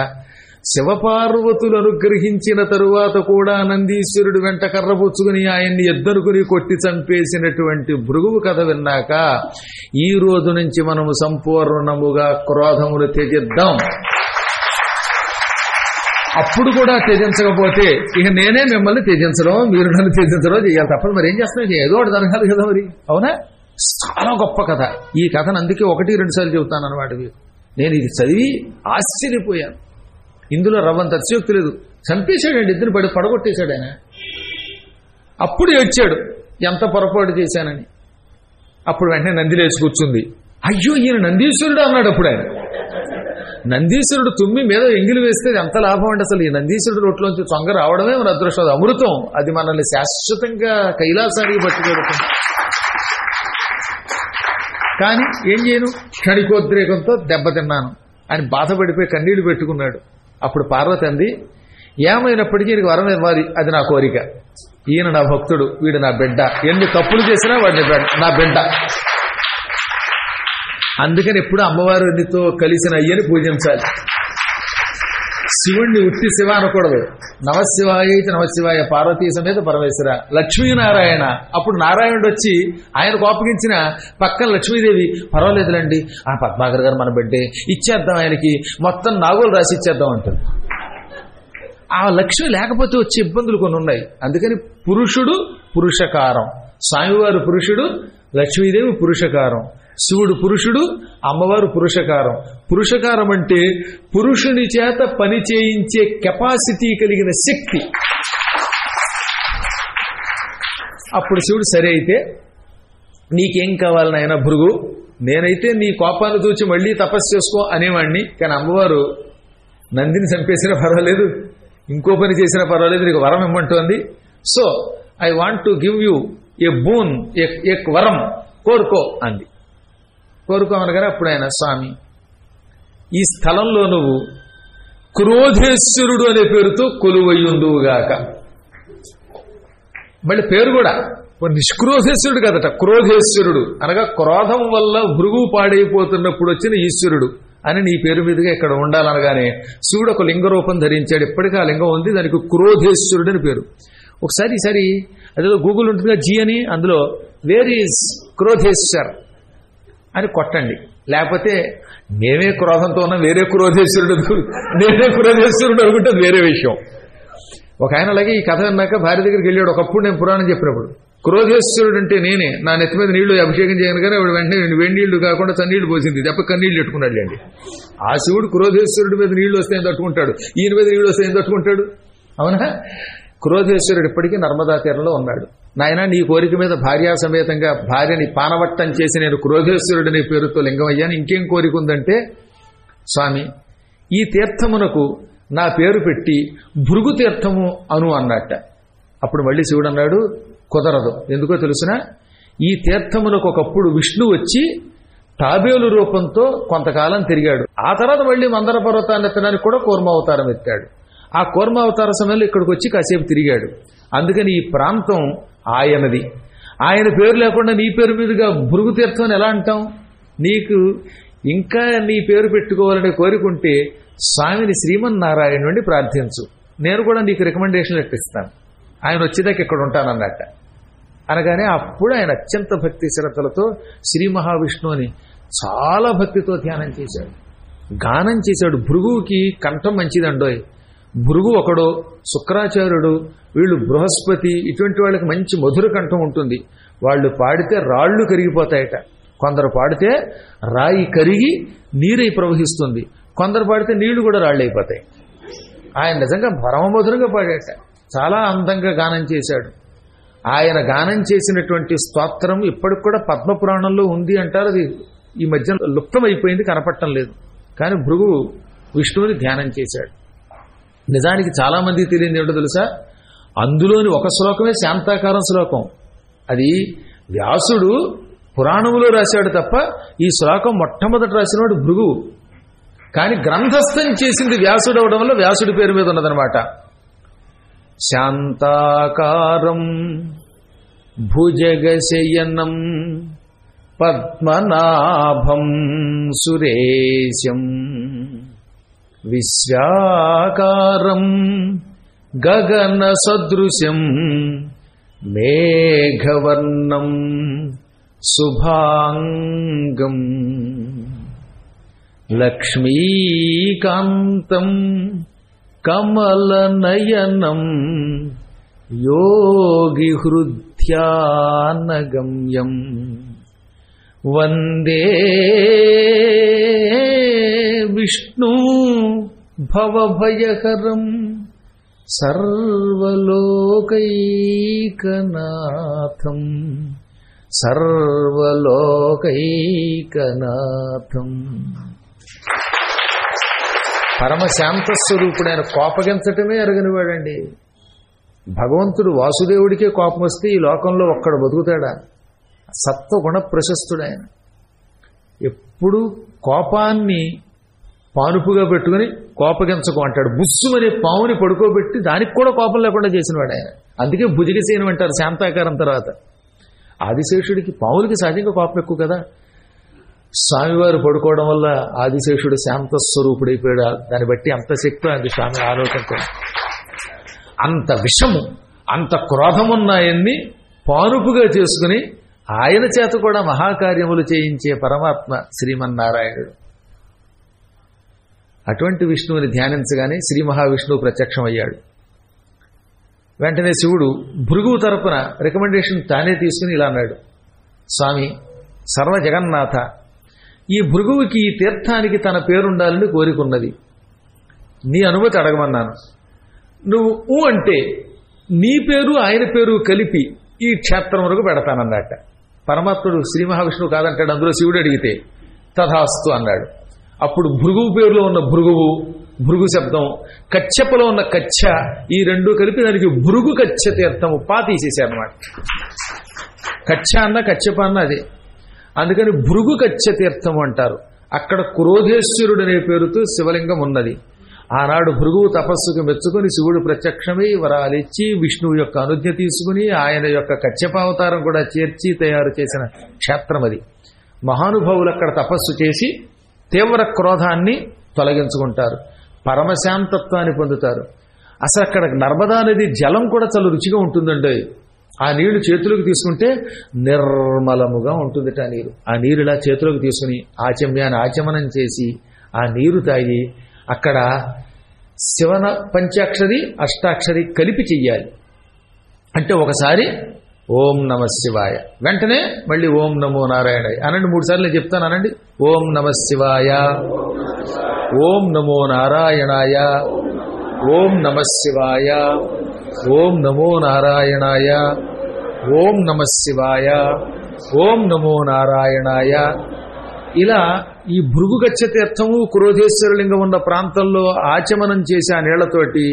శివపార్వతులు అనుగ్రహించిన తరువాత కూడా నందీశ్వరుడు వెంట కర్రపుచ్చుకుని ఆయన్ని ఎద్దరుకుని కొట్టి చంపేసినటువంటి భృగువు కథ విన్నాక ఈ రోజు నుంచి మనము సంపూర్ణముగా క్రోధమును త్యజిద్దాం. అప్పుడు కూడా త్యజించకపోతే ఇక నేనే మిమ్మల్ని త్యజించడం, మీరు నన్ను త్యజించడం చేయాలి తప్పదు. మరి ఏం చేస్తున్నాం, ఏదో ఒకటి జరగాలి కదా మరి, అవునా? చాలా గొప్ప కథ ఈ కథను, అందుకే 1-2 సార్లు చెబుతాను అనమాట. నేను ఇది చదివి ఆశ్చర్యపోయాను. ఇందులో రవ్వంత అతిశయోక్తి లేదు. చంపేశాడండి, ఇద్దరు పడగొట్టేశాడు ఆయన. అప్పుడు ఏడ్చాడు ఎంత పొరపాటు చేశానని. అప్పుడు వెంటనే నంది లేచి కూర్చుంది. అయ్యో ఈయన నందీశ్వరుడు అన్నాడు. అప్పుడు ఆయన నందీశ్వరుడు తుమ్మి మీద ఎంగిలి వేస్తే ఎంత లాభం అంటే అసలు ఈ నందీశ్వరుడు రొట్లోంచి తొంగ రావడమే మన అదృష్టం, అమృతం. అది మనల్ని శాశ్వతంగా కైలాసానికి పట్టుకెడుతుంది. కానీ ఏం చేయను, క్షణికోద్రేకంతో దెబ్బతిన్నాను అని బాధపడిపోయి కన్నీళ్లు పెట్టుకున్నాడు. అప్పుడు పార్వతి అంది, ఏమైనప్పటికీ ఈయనకి వరం ఇవ్వాలి, అది నా కోరిక. ఈయన నా భక్తుడు, వీడు నా బిడ్డ, ఎన్ని తప్పులు చేసినా వాడిని నా బిడ్డ. అందుకని ఎప్పుడు అమ్మవారితో కలిసిన అయ్యని పూజించాలి. శివుణ్ణి ఉట్టి శివ అనకూడదు. నమశివాయ నమశివాయ, పార్వతీ సమేత పరమేశ్వర, లక్ష్మీనారాయణ. అప్పుడు నారాయణుడు వచ్చి ఆయన కోపగించిన పక్కన లక్ష్మీదేవి, పర్వాలేదులండి ఆ పద్మాకర్ గారు మన బిడ్డే, ఇచ్చేద్దాం ఆయనకి, మొత్తం నాగోలు రాసి ఇచ్చేద్దాం అంటుంది. ఆ లక్ష్మి లేకపోతే వచ్చే ఇబ్బందులు కొన్ని ఉన్నాయి. అందుకని పురుషుడు పురుషకారం, స్వామివారు పురుషుడు, లక్ష్మీదేవి పురుషకారం, శివుడు పురుషుడు, అమ్మవారు పురుషకారం. పురుషకారం అంటే పురుషుని చేత పని చేయించే కెపాసిటీ కలిగిన శక్తి. అప్పుడు శివుడు సరే అయితే నీకేం కావాలని ఆయన భృగు, నేనైతే నీ కోపాన్ని చూచి మళ్ళీ తపస్సు చేసుకో అనేవాణ్ణి. కానీ అమ్మవారు నందిని చంపేసినా పర్వాలేదు, ఇంకో పని చేసినా పర్వాలేదు, నీకు వరం ఇమ్మంటోంది. So I want to give you a boon, ఎక్ వరం, కోరుకో అంది. కోరుకోమనగానే అప్పుడు ఆయన, స్వామి ఈ స్థలంలో నువ్వు క్రోధేశ్వరుడు అనే పేరుతో కొలువయ్యుందువుగాక. మళ్ళీ పేరు కూడా నిష్క్రోధేశ్వరుడు కదట, క్రోధేశ్వరుడు అనగా క్రోధం వల్ల భృగు పాడైపోతున్నప్పుడు వచ్చిన ఈశ్వరుడు అని నీ పేరు మీదుగా ఇక్కడ ఉండాలనగానే శివుడు ఒక లింగ రూపం ధరించాడు. ఎప్పటికీ ఆ లింగం ఉంది, దానికి క్రోధేశ్వరుడు అని పేరు. ఒకసారి ఈసారి అదేదో గూగుల్ ఉంటుందిగా జీ అని, అందులో వేర్ ఈజ్ క్రోధేశ్వర్ అని కొట్టండి. లేకపోతే మేమే క్రోధంతో ఉన్నా వేరే క్రోధేశ్వరుడు, నేనే క్రోధేశ్వరుడు అనుకుంటే వేరే విషయం. ఒక ఆయన అలాగే ఈ కథ అన్నాక భార్య దగ్గరికి వెళ్ళాడు. ఒకప్పుడు నేను పురాణం చెప్పినప్పుడు, క్రోధేశ్వరుడు అంటే నేనే, నా నెత్తి మీద నీళ్లు అభిషేకం చేయను కానీ ఆవిడ వెంటనే వేడి నీళ్లు కాకుండా చన్నీళ్లు పోసింది, తప్ప కన్నీళ్లు పెట్టుకున్నాడు లేండి. ఆ శివుడు క్రోధేశ్వరుడి మీద నీళ్లు వస్తే ఏం తట్టుకుంటాడు, ఈయన మీద నీళ్లు వస్తే ఏం తట్టుకుంటాడు? అవునా? క్రోధేశ్వరుడు ఇప్పటికీ నర్మదా తీరంలో ఉన్నాడు. నాయన నీ కోరిక మీద భార్యా సమేతంగా భార్యని పానవట్టం చేసి నేను క్రోధేశ్వరుడనే పేరుతో లింగం అయ్యాను. ఇంకేం కోరిక ఉందంటే, స్వామి ఈ తీర్థమునకు నా పేరు పెట్టి భృగు తీర్థము అను అన్నట్ట. అప్పుడు మళ్ళీ శివుడు అన్నాడు, కుదరదు. ఎందుకో తెలుసునా, ఈ తీర్థమునకు ఒకప్పుడు విష్ణు వచ్చి తాబేలు రూపంతో కొంతకాలం తిరిగాడు. ఆ తర్వాత మళ్ళీ మందర పర్వతాన్ని ఎత్తడానికి కూడా కూర్మావతారం ఎత్తాడు. ఆ కూర్మావతార సమయంలో ఇక్కడికి వచ్చి కాసేపు తిరిగాడు. అందుకని ఈ ప్రాంతం ఆయనది. ఆయన పేరు లేకుండా నీ పేరు మీదుగా భృగు తీర్థం ఎలా అంటాం? నీకు ఇంకా నీ పేరు పెట్టుకోవాలనే కోరికుంటే స్వామిని శ్రీమన్నారాయణ నుండి ప్రార్థించు, నేను కూడా నీకు రికమెండేషన్ లెటర్ ఇస్తాను, ఆయన వచ్చేదాకా ఇక్కడ ఉంటానన్నట్ట. అనగానే అప్పుడు ఆయన అత్యంత భక్తి శ్రద్ధలతో శ్రీ మహావిష్ణువుని చాలా భక్తితో ధ్యానం చేశాడు, గానం చేశాడు. భృగువుకి కంఠం మంచిదండోయ్. భృగు ఒకడో, శుక్రాచార్యుడు, వీళ్ళు బృహస్పతి, ఇటువంటి వాళ్ళకి మంచి మధుర కంఠం ఉంటుంది. వాళ్ళు పాడితే రాళ్లు కరిగిపోతాయట. కొందరు పాడితే రాయి కరిగి నీరై ప్రవహిస్తుంది, కొందరు పాడితే నీళ్లు కూడా రాళ్ళు అయిపోతాయి. ఆయన నిజంగా పరమమధురంగా పాడాట, చాలా అందంగా గానం చేశాడు. ఆయన గానం చేసినటువంటి స్తోత్రం ఇప్పటికి కూడా పద్మపురాణంలో ఉంది అంటారు. అది ఈ మధ్య లుప్తమైపోయింది, కనపడటం లేదు. కానీ భృగు విష్ణువుని ధ్యానం చేశాడు. నిజానికి చాలా మందికి తెలియదు ఏంటో తెలుసా, అందులోని ఒక శ్లోకమే శాంతాకారం శ్లోకం. అది వ్యాసుడు పురాణములో రాశాడు తప్ప ఈ శ్లోకం మొట్టమొదట రాసినవాడు భృగువు. కానీ గ్రంథస్థం చేసింది వ్యాసుడు అవడం వల్ల వ్యాసుడి పేరు మీద ఉన్నదనమాట. శాంతాకారం భుజగశయనం పద్మనాభం సురేశం విశ్వాకారం గగన సదృశం మేఘవర్ణం శుభాంగం లక్ష్మీకాంతం కమలనయనం యోగి హృద్యానగమ్యం వందే విష్ణు భవభయహరం సర్వలోకైకనాథం సర్వలోకైకనాథం. పరమశాంతస్వరూపుడైన కోపగించటమే ఎరగనివాడండి. భగవంతుడు వాసుదేవుడికే కోపం వస్తే ఈ లోకంలో ఒక్కడ బతుకుతాడా? సత్వగుణ ప్రశస్తుడాయన. ఎప్పుడు కోపాన్ని పానుపుగా పెట్టుకుని కోపగించకు అంటాడు. బుస్సుమనే పావుని పడుకోబెట్టి దానికి కూడా కోపం లేకుండా చేసినవాడు ఆయన. అందుకే భుజగసేనం అంటారు శాంతాకారం తర్వాత. ఆదిశేషుడికి పావులకి సహజంగా కోపం ఎక్కువ కదా. స్వామివారు పడుకోవడం వల్ల ఆదిశేషుడు శాంతస్వరూపుడైపోయాడు. దాన్ని బట్టి అంత శక్తి అది స్వామి ఆలోచనతో. అంత విషము అంత క్రోధమున్నాయన్ని పానుపుగా చేసుకుని ఆయన చేత కూడా మహాకార్యములు చేయించే పరమాత్మ శ్రీమన్నారాయణుడు. అటువంటి విష్ణువుని ధ్యానించగానే శ్రీ మహావిష్ణువు ప్రత్యక్షమయ్యాడు. వెంటనే శివుడు భృగువు తరపున రికమెండేషన్ తానే తీసుకుని ఇలా అన్నాడు, స్వామి సర్వ జగన్నాథ, ఈ భృగువుకి ఈ తీర్థానికి తన పేరుండాలని కోరికున్నది. నీ అనుమతి అడగమన్నాను. నువ్వు అంటే నీ పేరు ఆయన పేరు కలిపి ఈ క్షేత్రం వరకు పెడతానన్నట్ట. పరమాత్ముడు శ్రీ మహావిష్ణువు కాదంటాడు. అందులో శివుడు అడిగితే తథాస్తు అన్నాడు. అప్పుడు భృగువు పేరులో ఉన్న భృగువు, భృగు శబ్దం, కచ్చపలో ఉన్న కచ్చ, ఈ రెండు కలిపి దానికి భృగు కచ్చ తీర్థము పా తీసేశారన్నమాట. కచ్చ అన్న కచ్చప అన్న అదే. అందుకని భృగు కచ్చ తీర్థము అంటారు. అక్కడ క్రోధేశ్వరుడు అనే పేరుతో శివలింగం ఉన్నది. ఆనాడు భృగువు తపస్సుకు మెచ్చుకుని శివుడు ప్రత్యక్షమై వరాలిచ్చి విష్ణువు యొక్క అనుజ్ఞ తీసుకుని ఆయన యొక్క కచ్చపావతారం కూడా చేర్చి తయారు చేసిన క్షేత్రం అది. మహానుభావులు అక్కడ తపస్సు చేసి తీవ్ర క్రోధాన్ని తొలగించుకుంటారు, పరమశాంతత్వాన్ని పొందుతారు. అసలు అక్కడ నర్మదా నది జలం కూడా చాలా రుచిగా ఉంటుందండి. ఆ నీళ్లు చేతులకు తీసుకుంటే నిర్మలముగా ఉంటుందిట ఆ నీరు. ఆ నీరు ఇలా చేతులకు తీసుకుని ఆచమ్యాన్ని ఆచమనం చేసి ఆ నీరు తాగి అక్కడ శివన పంచాక్షరి అష్టాక్షరి కలిపి చెయ్యాలి. అంటే ఒకసారి ఓం నమ శివాయ, వెంటనే మళ్ళీ ఓం నమో నారాయణాయ అనండి. 3 సార్లు నేను చెప్తాను అనండి. ఓం నమ శివాయ, ఓం నమో నారాయణాయ, ఓం నమ శివాయ, ఓం నమో నారాయణాయ, ఓం నమ శివాయ, ఓం నమో నారాయణాయ. ఇలా ఈ భృగుగచ్చ తీర్థము క్రోధేశ్వరలింగం ఉన్న ప్రాంతంలో ఆచమనం చేసి ఆ నీళ్లతోటి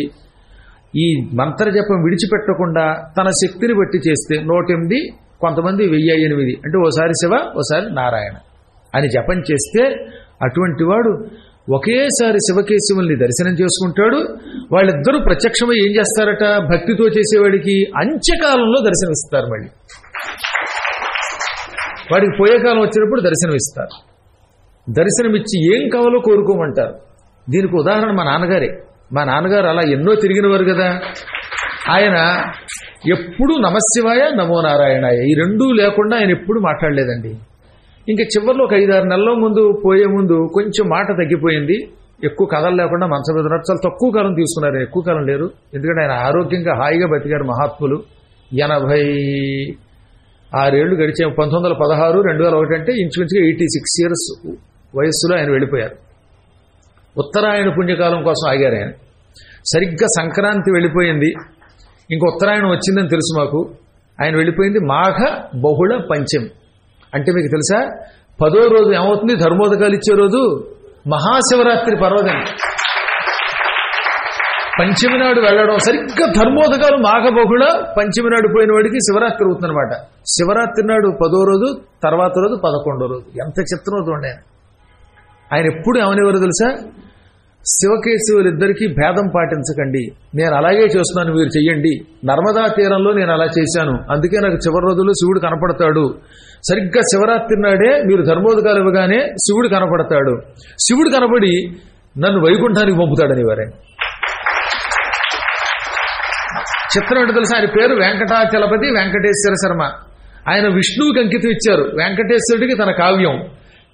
ఈ మంత్రజపం విడిచిపెట్టకుండా తన శక్తిని బట్టి చేస్తే 108, కొంతమంది 1008, అంటే ఓసారి శివ ఓసారి నారాయణ అని జపం చేస్తే అటువంటి వాడు ఒకేసారి శివకేశవుల్ని దర్శనం చేసుకుంటాడు. వాళ్ళిద్దరూ ప్రత్యక్షమై ఏం చేస్తారట, భక్తితో చేసేవాడికి అంత్యకాలంలో దర్శనమిస్తారు. మళ్ళీ వాడికి పోయే కాలం వచ్చినప్పుడు దర్శనమిస్తారు. దర్శనమిచ్చి ఏం కావాలో కోరుకోమంటారు. దీనికి ఉదాహరణ మా నాన్నగారే. మా నాన్నగారు అలా ఎన్నో తిరిగినవారు కదా. ఆయన ఎప్పుడు నమశివాయ నమో నారాయణాయ ఈ రెండూ లేకుండా ఆయన ఎప్పుడు మాట్లాడలేదండి. ఇంకా చివరిలో ఒక 5-6 నెలల ముందు పోయే ముందు కొంచెం మాట తగ్గిపోయింది. ఎక్కువ కథలు లేకుండా మంచం మీద ఉన్నారు. చాలా తక్కువ కాలం తీసుకున్నారు, ఎక్కువ కాలం లేరు. ఎందుకంటే ఆయన ఆరోగ్యంగా హాయిగా బతికారు మహాత్ములు. 86 ఏళ్లు గడిచే 1916, 2001 అంటే ఇంచుమించుగా 86 years వయస్సులో ఆయన వెళ్ళిపోయారు. ఉత్తరాయణ పుణ్యకాలం కోసం ఆగారు ఆయన. సరిగ్గా సంక్రాంతి వెళ్ళిపోయింది, ఇంక ఉత్తరాయణం వచ్చిందని తెలుసు మాకు. ఆయన వెళ్ళిపోయింది మాఘ బహుళ పంచమి. అంటే మీకు తెలుసా, 10వ రోజు ఏమవుతుంది, ధర్మోదకాలు ఇచ్చే రోజు మహాశివరాత్రి పర్వదినం. పంచమి నాడు వెళ్ళడం, సరిగ్గా ధర్మోదకాలు మాఘ బహుళ పంచమి నాడు పోయిన వాడికి శివరాత్రి అవుతుందన్నమాట. శివరాత్రి నాడు 10వ రోజు, తర్వాత రోజు 11వ రోజు. ఎంత చిత్రం అవుతుంది. ఆయన ఎప్పుడు ఏమనేవారు తెలుసా, శివకేశవులిద్దరికీ భేదం పాటించకండి, నేను అలాగే చేస్తున్నాను, మీరు చెయ్యండి. నర్మదా తీరంలో నేను అలా చేశాను, అందుకే నాకు చివరి రోజుల్లో శివుడు కనపడతాడు. సరిగ్గా శివరాత్రి నాడే మీరు ధర్మోదకాలు ఇవ్వగానే శివుడు కనపడతాడు. శివుడు కనపడి నన్ను వైకుంఠానికి పంపుతాడని వారే. చిత్రం ఏంటో తెలుసా, ఆయన పేరు వెంకటాచలపతి వెంకటేశ్వర శర్మ. ఆయన విష్ణువుకి అంకితం ఇచ్చారు. వెంకటేశ్వరుడికి తన కావ్యం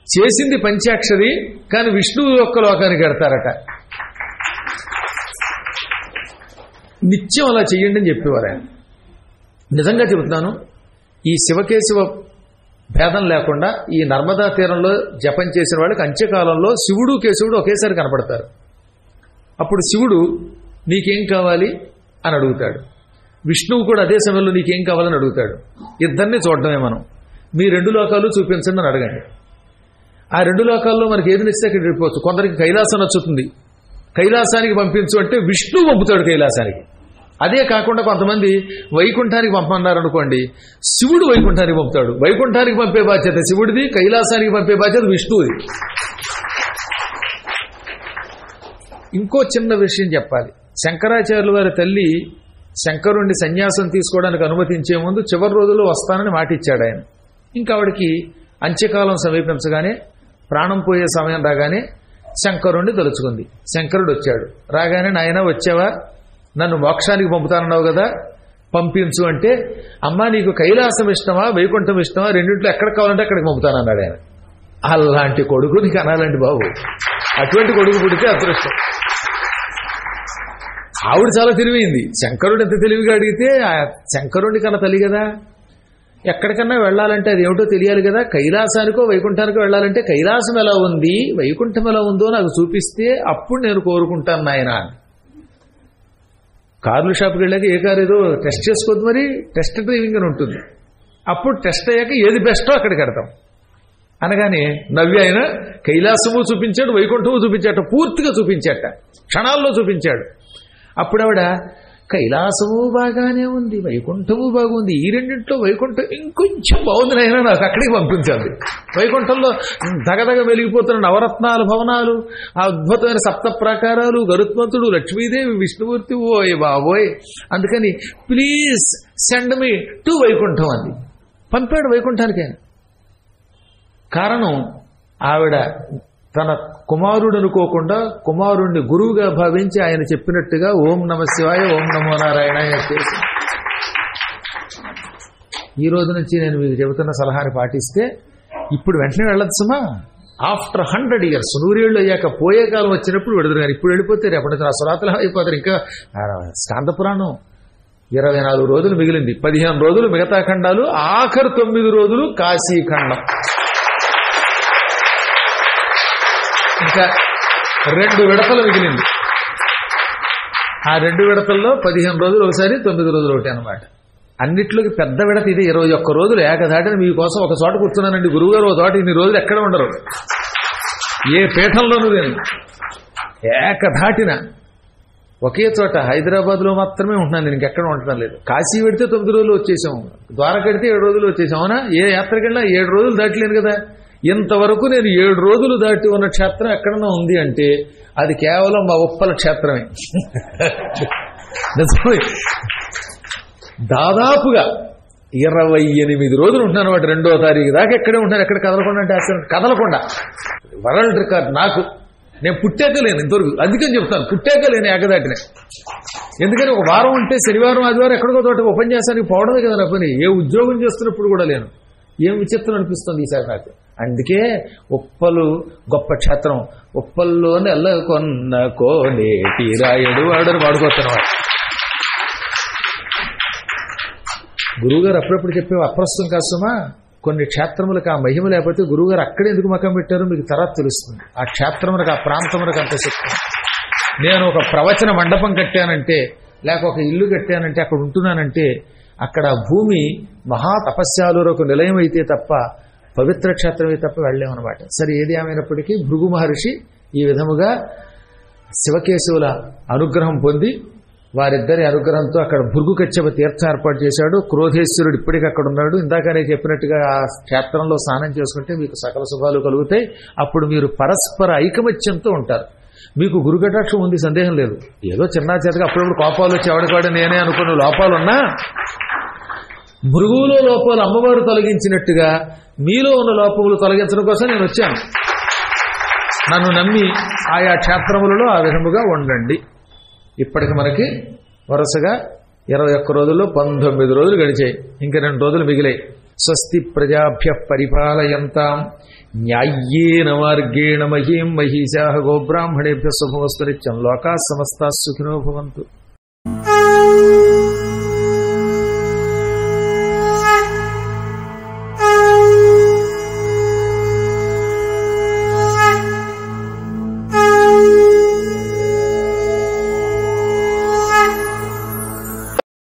చేసింది పంచాక్షరి, కానీ విష్ణువు యొక్క లోకానికి ఎడతారట. నిత్యం అలా చెయ్యండి అని చెప్పేవారు ఆయన. నిజంగా చెబుతున్నాను, ఈ శివకేశవ భేదం లేకుండా ఈ నర్మదా తీరంలో జపం చేసిన వాళ్ళకి అంత్యకాలంలో శివుడు కేశవుడు ఒకేసారి కనపడతారు. అప్పుడు శివుడు నీకేం కావాలి అని అడుగుతాడు, విష్ణువు కూడా అదే సమయంలో నీకేం కావాలని అడుగుతాడు. ఇద్దరిని చూడడమే మనం. మీ 2 లోకాలు చూపించండి అని అడగండి. ఆ 2 లోకాల్లో మనకి ఏది నచ్చితే అక్కడ వెళ్ళిపోవచ్చు. కొందరికి కైలాసం నచ్చుతుంది, కైలాసానికి పంపించు అంటే విష్ణువు పంపుతాడు కైలాసానికి. అదే కాకుండా కొంతమంది వైకుంఠానికి పంపన్నారు అనుకోండి, శివుడు వైకుంఠానికి పంపుతాడు. వైకుంఠానికి పంపే బాధ్యత శివుడిది, కైలాసానికి పంపే బాధ్యత విష్ణువుది. ఇంకో చిన్న విషయం చెప్పాలి. శంకరాచార్యుల వారి తల్లి శంకరుణ్ణి సన్యాసం తీసుకోవడానికి అనుమతించే ముందు చివరి రోజుల్లో వస్తానని మాట ఇచ్చాడు ఆయన. ఇంకా ఆవిడికి అంత్యకాలం సమీపించగానే, ప్రాణం పోయే సమయం రాగానే శంకరుణ్ణి తలుచుకుంది. శంకరుడు వచ్చాడు. రాగానే నాయన వచ్చావా, నన్ను మోక్షానికి పంపుతానన్నావు కదా, పంపించు అంటే, అమ్మా నీకు కైలాసం ఇష్టమా వైకుంఠం ఇష్టమా, రెండింటిలో ఎక్కడ కావాలంటే అక్కడికి పంపుతానన్నాడు ఆయన. అలాంటి కొడుకు నీకు అనాలండి బాబు. అటువంటి కొడుకు పుడితే అదృష్టం. ఆవిడ చాలా తెలివైంది. శంకరుడు ఎంత తెలివిగా అడిగితే ఆ శంకరుడిని కన్నా తల్లి కదా. ఎక్కడికన్నా వెళ్ళాలంటే అది ఏమిటో తెలియాలి కదా. కైలాసానికో వైకుంఠానికో వెళ్ళాలంటే కైలాసం ఎలా ఉంది, వైకుంఠం ఎలా ఉందో నాకు చూపిస్తే అప్పుడు నేను కోరుకుంటాను నాయన. కార్ల షాప్కి వెళ్ళాక ఏ కారు ఏదో టెస్ట్ చేసుకోవద్దు, మరి టెస్ట్ డ్రైవింగ్ అని ఉంటుంది. అప్పుడు టెస్ట్ అయ్యాక ఏది బెస్టో అక్కడికి వెడతాం అనగానే నవ్వి ఆయన కైలాసము చూపించాడు, వైకుంఠము చూపించాట, పూర్తిగా చూపించాట, క్షణాల్లో చూపించాడు. అప్పుడు ఆవిడ కైలాసము బాగానే ఉంది, వైకుంఠము బాగుంది, ఈ రెండింటిలో వైకుంఠం ఇంకొంచెం బాగుంది నాయన, నాకు అక్కడికి పంపించాలి. వైకుంఠంలో దగదగ వెలిగిపోతున్న నవరత్నాలు భవనాలు, ఆ అద్భుతమైన సప్త ప్రాకారాలు, గరుత్మంతుడు, లక్ష్మీదేవి, విష్ణుమూర్తి, ఓయ్ బాబోయ్, అందుకని please send me to Vaikuntham అంది. పంపాడు వైకుంఠానికి. కారణం ఆవిడ తన కుమారుడు అనుకోకుండా కుమారుణ్ణి గురువుగా భావించి ఆయన చెప్పినట్టుగా ఓం నమ శివాయ, ఓం నమో నారాయణ చేసి, ఈ రోజు నుంచి నేను మీకు చెబుతున్న సలహాని పాటిస్తే ఇప్పుడు వెంటనే వెళ్ళొచ్చుమా. ఆఫ్టర్ 100 years 100 ఏళ్ళు అయ్యాక పోయే కాలం వచ్చినప్పుడు విడుదల గారు. ఇప్పుడు వెళ్ళిపోతే రేపటి నుంచి సురాతలు అయిపోతారు. ఇంకా స్కాంద పురాణం 24 రోజులు మిగిలింది, 15 రోజులు మిగతా ఖండాలు, ఆఖరు 9 రోజులు కాశీఖండం. ఇంకా 2 విడతలు మిగిలింది. ఆ 2 విడతల్లో 15 రోజులు ఒకసారి, 9 రోజులు ఒకటి అనమాట. అన్నిట్లోకి పెద్ద విడత ఇది. 21 రోజులు ఏకధాటిన మీకోసం ఒక చోట కూర్చున్నానండి. గురువుగారు ఒక చోట ఇన్ని రోజులు ఎక్కడ ఉండరు, ఏ పీఠంలోనూ నేను ఏకధాటిన ఒకే చోట హైదరాబాద్లో మాత్రమే ఉంటున్నాను. నేను ఇంకెక్కడ ఉండటం లేదు. కాశీ పెడితే 9 రోజులు వచ్చేసాం, ద్వారకెడితే 7 రోజులు వచ్చేసాం. అవునా? ఏ యాత్రకి వెళ్ళినా 7 రోజులు దాటలేను కదా. ఇంతవరకు నేను 7 రోజులు దాటి ఉన్న క్షేత్రం ఎక్కడన్నా ఉంది అంటే అది కేవలం మా ఉప్పల క్షేత్రమే. దాదాపుగా 28 రోజులు ఉంటున్నాను అన్నమాట. 2వ తారీఖు దాకా ఎక్కడే ఉంటున్నాను. ఎక్కడ కదలకుండా అంటే అసలు కదలకుండా. వరల్డ్ రికార్డ్ నాకు. నేను పుట్టాక లేను ఇంతవరకు. అందుకని చెప్తాను, పుట్టాక లేను ఏకదాటినే. ఎందుకని ఒక వారం ఉంటే శనివారం ఆదివారం ఎక్కడికో తోట ఉపన్యాసానికి పోవడమే కదా నా పని. ఏ ఉద్యోగం చేస్తున్నప్పుడు కూడా లేను. ఏం విచిత్రం అనిపిస్తుంది ఈసారి నాకు. అందుకే ఉప్పలు గొప్ప క్షేత్రం. ఉప్పల్లో నెలకొన్న కోనేటి రాయుడు వాడని వాడుకోతున్నవాడు. గురువుగారు అప్పుడప్పుడు చెప్పే అప్రస్తుతం కాసుమా. కొన్ని క్షేత్రములకు ఆ మహిమ లేకపోతే గురువుగారు అక్కడే ఎందుకు మకం పెట్టారో మీకు తర్వాత తెలుస్తుంది. ఆ క్షేత్రములకు, ఆ ప్రాంతములకు అంత శక్తి. నేను ఒక ప్రవచన మండపం కట్టానంటే, లేక ఒక ఇల్లు కట్టానంటే, అక్కడ ఉంటున్నానంటే అక్కడ భూమి మహా తపస్యాలురకు నిలయం అయితే తప్ప, పవిత్ర క్షేత్రమే తప్ప వెళ్ళలేమన్నమాట. సరే, ఏది ఏమైనప్పటికీ భృగు మహర్షి ఈ విధముగా శివకేశవుల అనుగ్రహం పొంది, వారిద్దరి అనుగ్రహంతో అక్కడ భృగు కశ్యప తీర్థం ఏర్పాటు చేశాడు. క్రోధేశ్వరుడు ఇప్పటికీ అక్కడ ఉన్నాడు. ఇందాకనే చెప్పినట్టుగా ఆ క్షేత్రంలో స్నానం చేసుకుంటే మీకు సకల శుభాలు కలుగుతాయి. అప్పుడు మీరు పరస్పర ఐకమత్యంతో ఉంటారు. మీకు గురుకటాక్షం ఉంది, సందేహం లేదు. ఏదో చిన్న చేతగా అప్పుడప్పుడు కోపాలు వచ్చి ఎవడికాడు నేనే అనుకున్న లోపాలున్నా, భృగువులో లోపాలు అమ్మవారు తొలగించినట్టుగా మీలో ఉన్న లోపములు తొలగించడం కోసం నేను వచ్చాను. నన్ను నమ్మి ఆయా క్షేత్రములలో ఆ విధముగా ఉండండి. ఇప్పటికి మనకి వరుసగా 21 రోజుల్లో 19 రోజులు గడిచాయి. ఇంకా 2 రోజులు మిగిలాయి. స్వస్తి ప్రజాభ్య పరిపాలయంతాం న్యాయ్యేన మార్గేణ మహీం మహిషాః గోబ్రాహ్మణేభ్యః శుభమస్తు నిత్యం. లోకాః సమస్తాః సుఖినో భవంతు.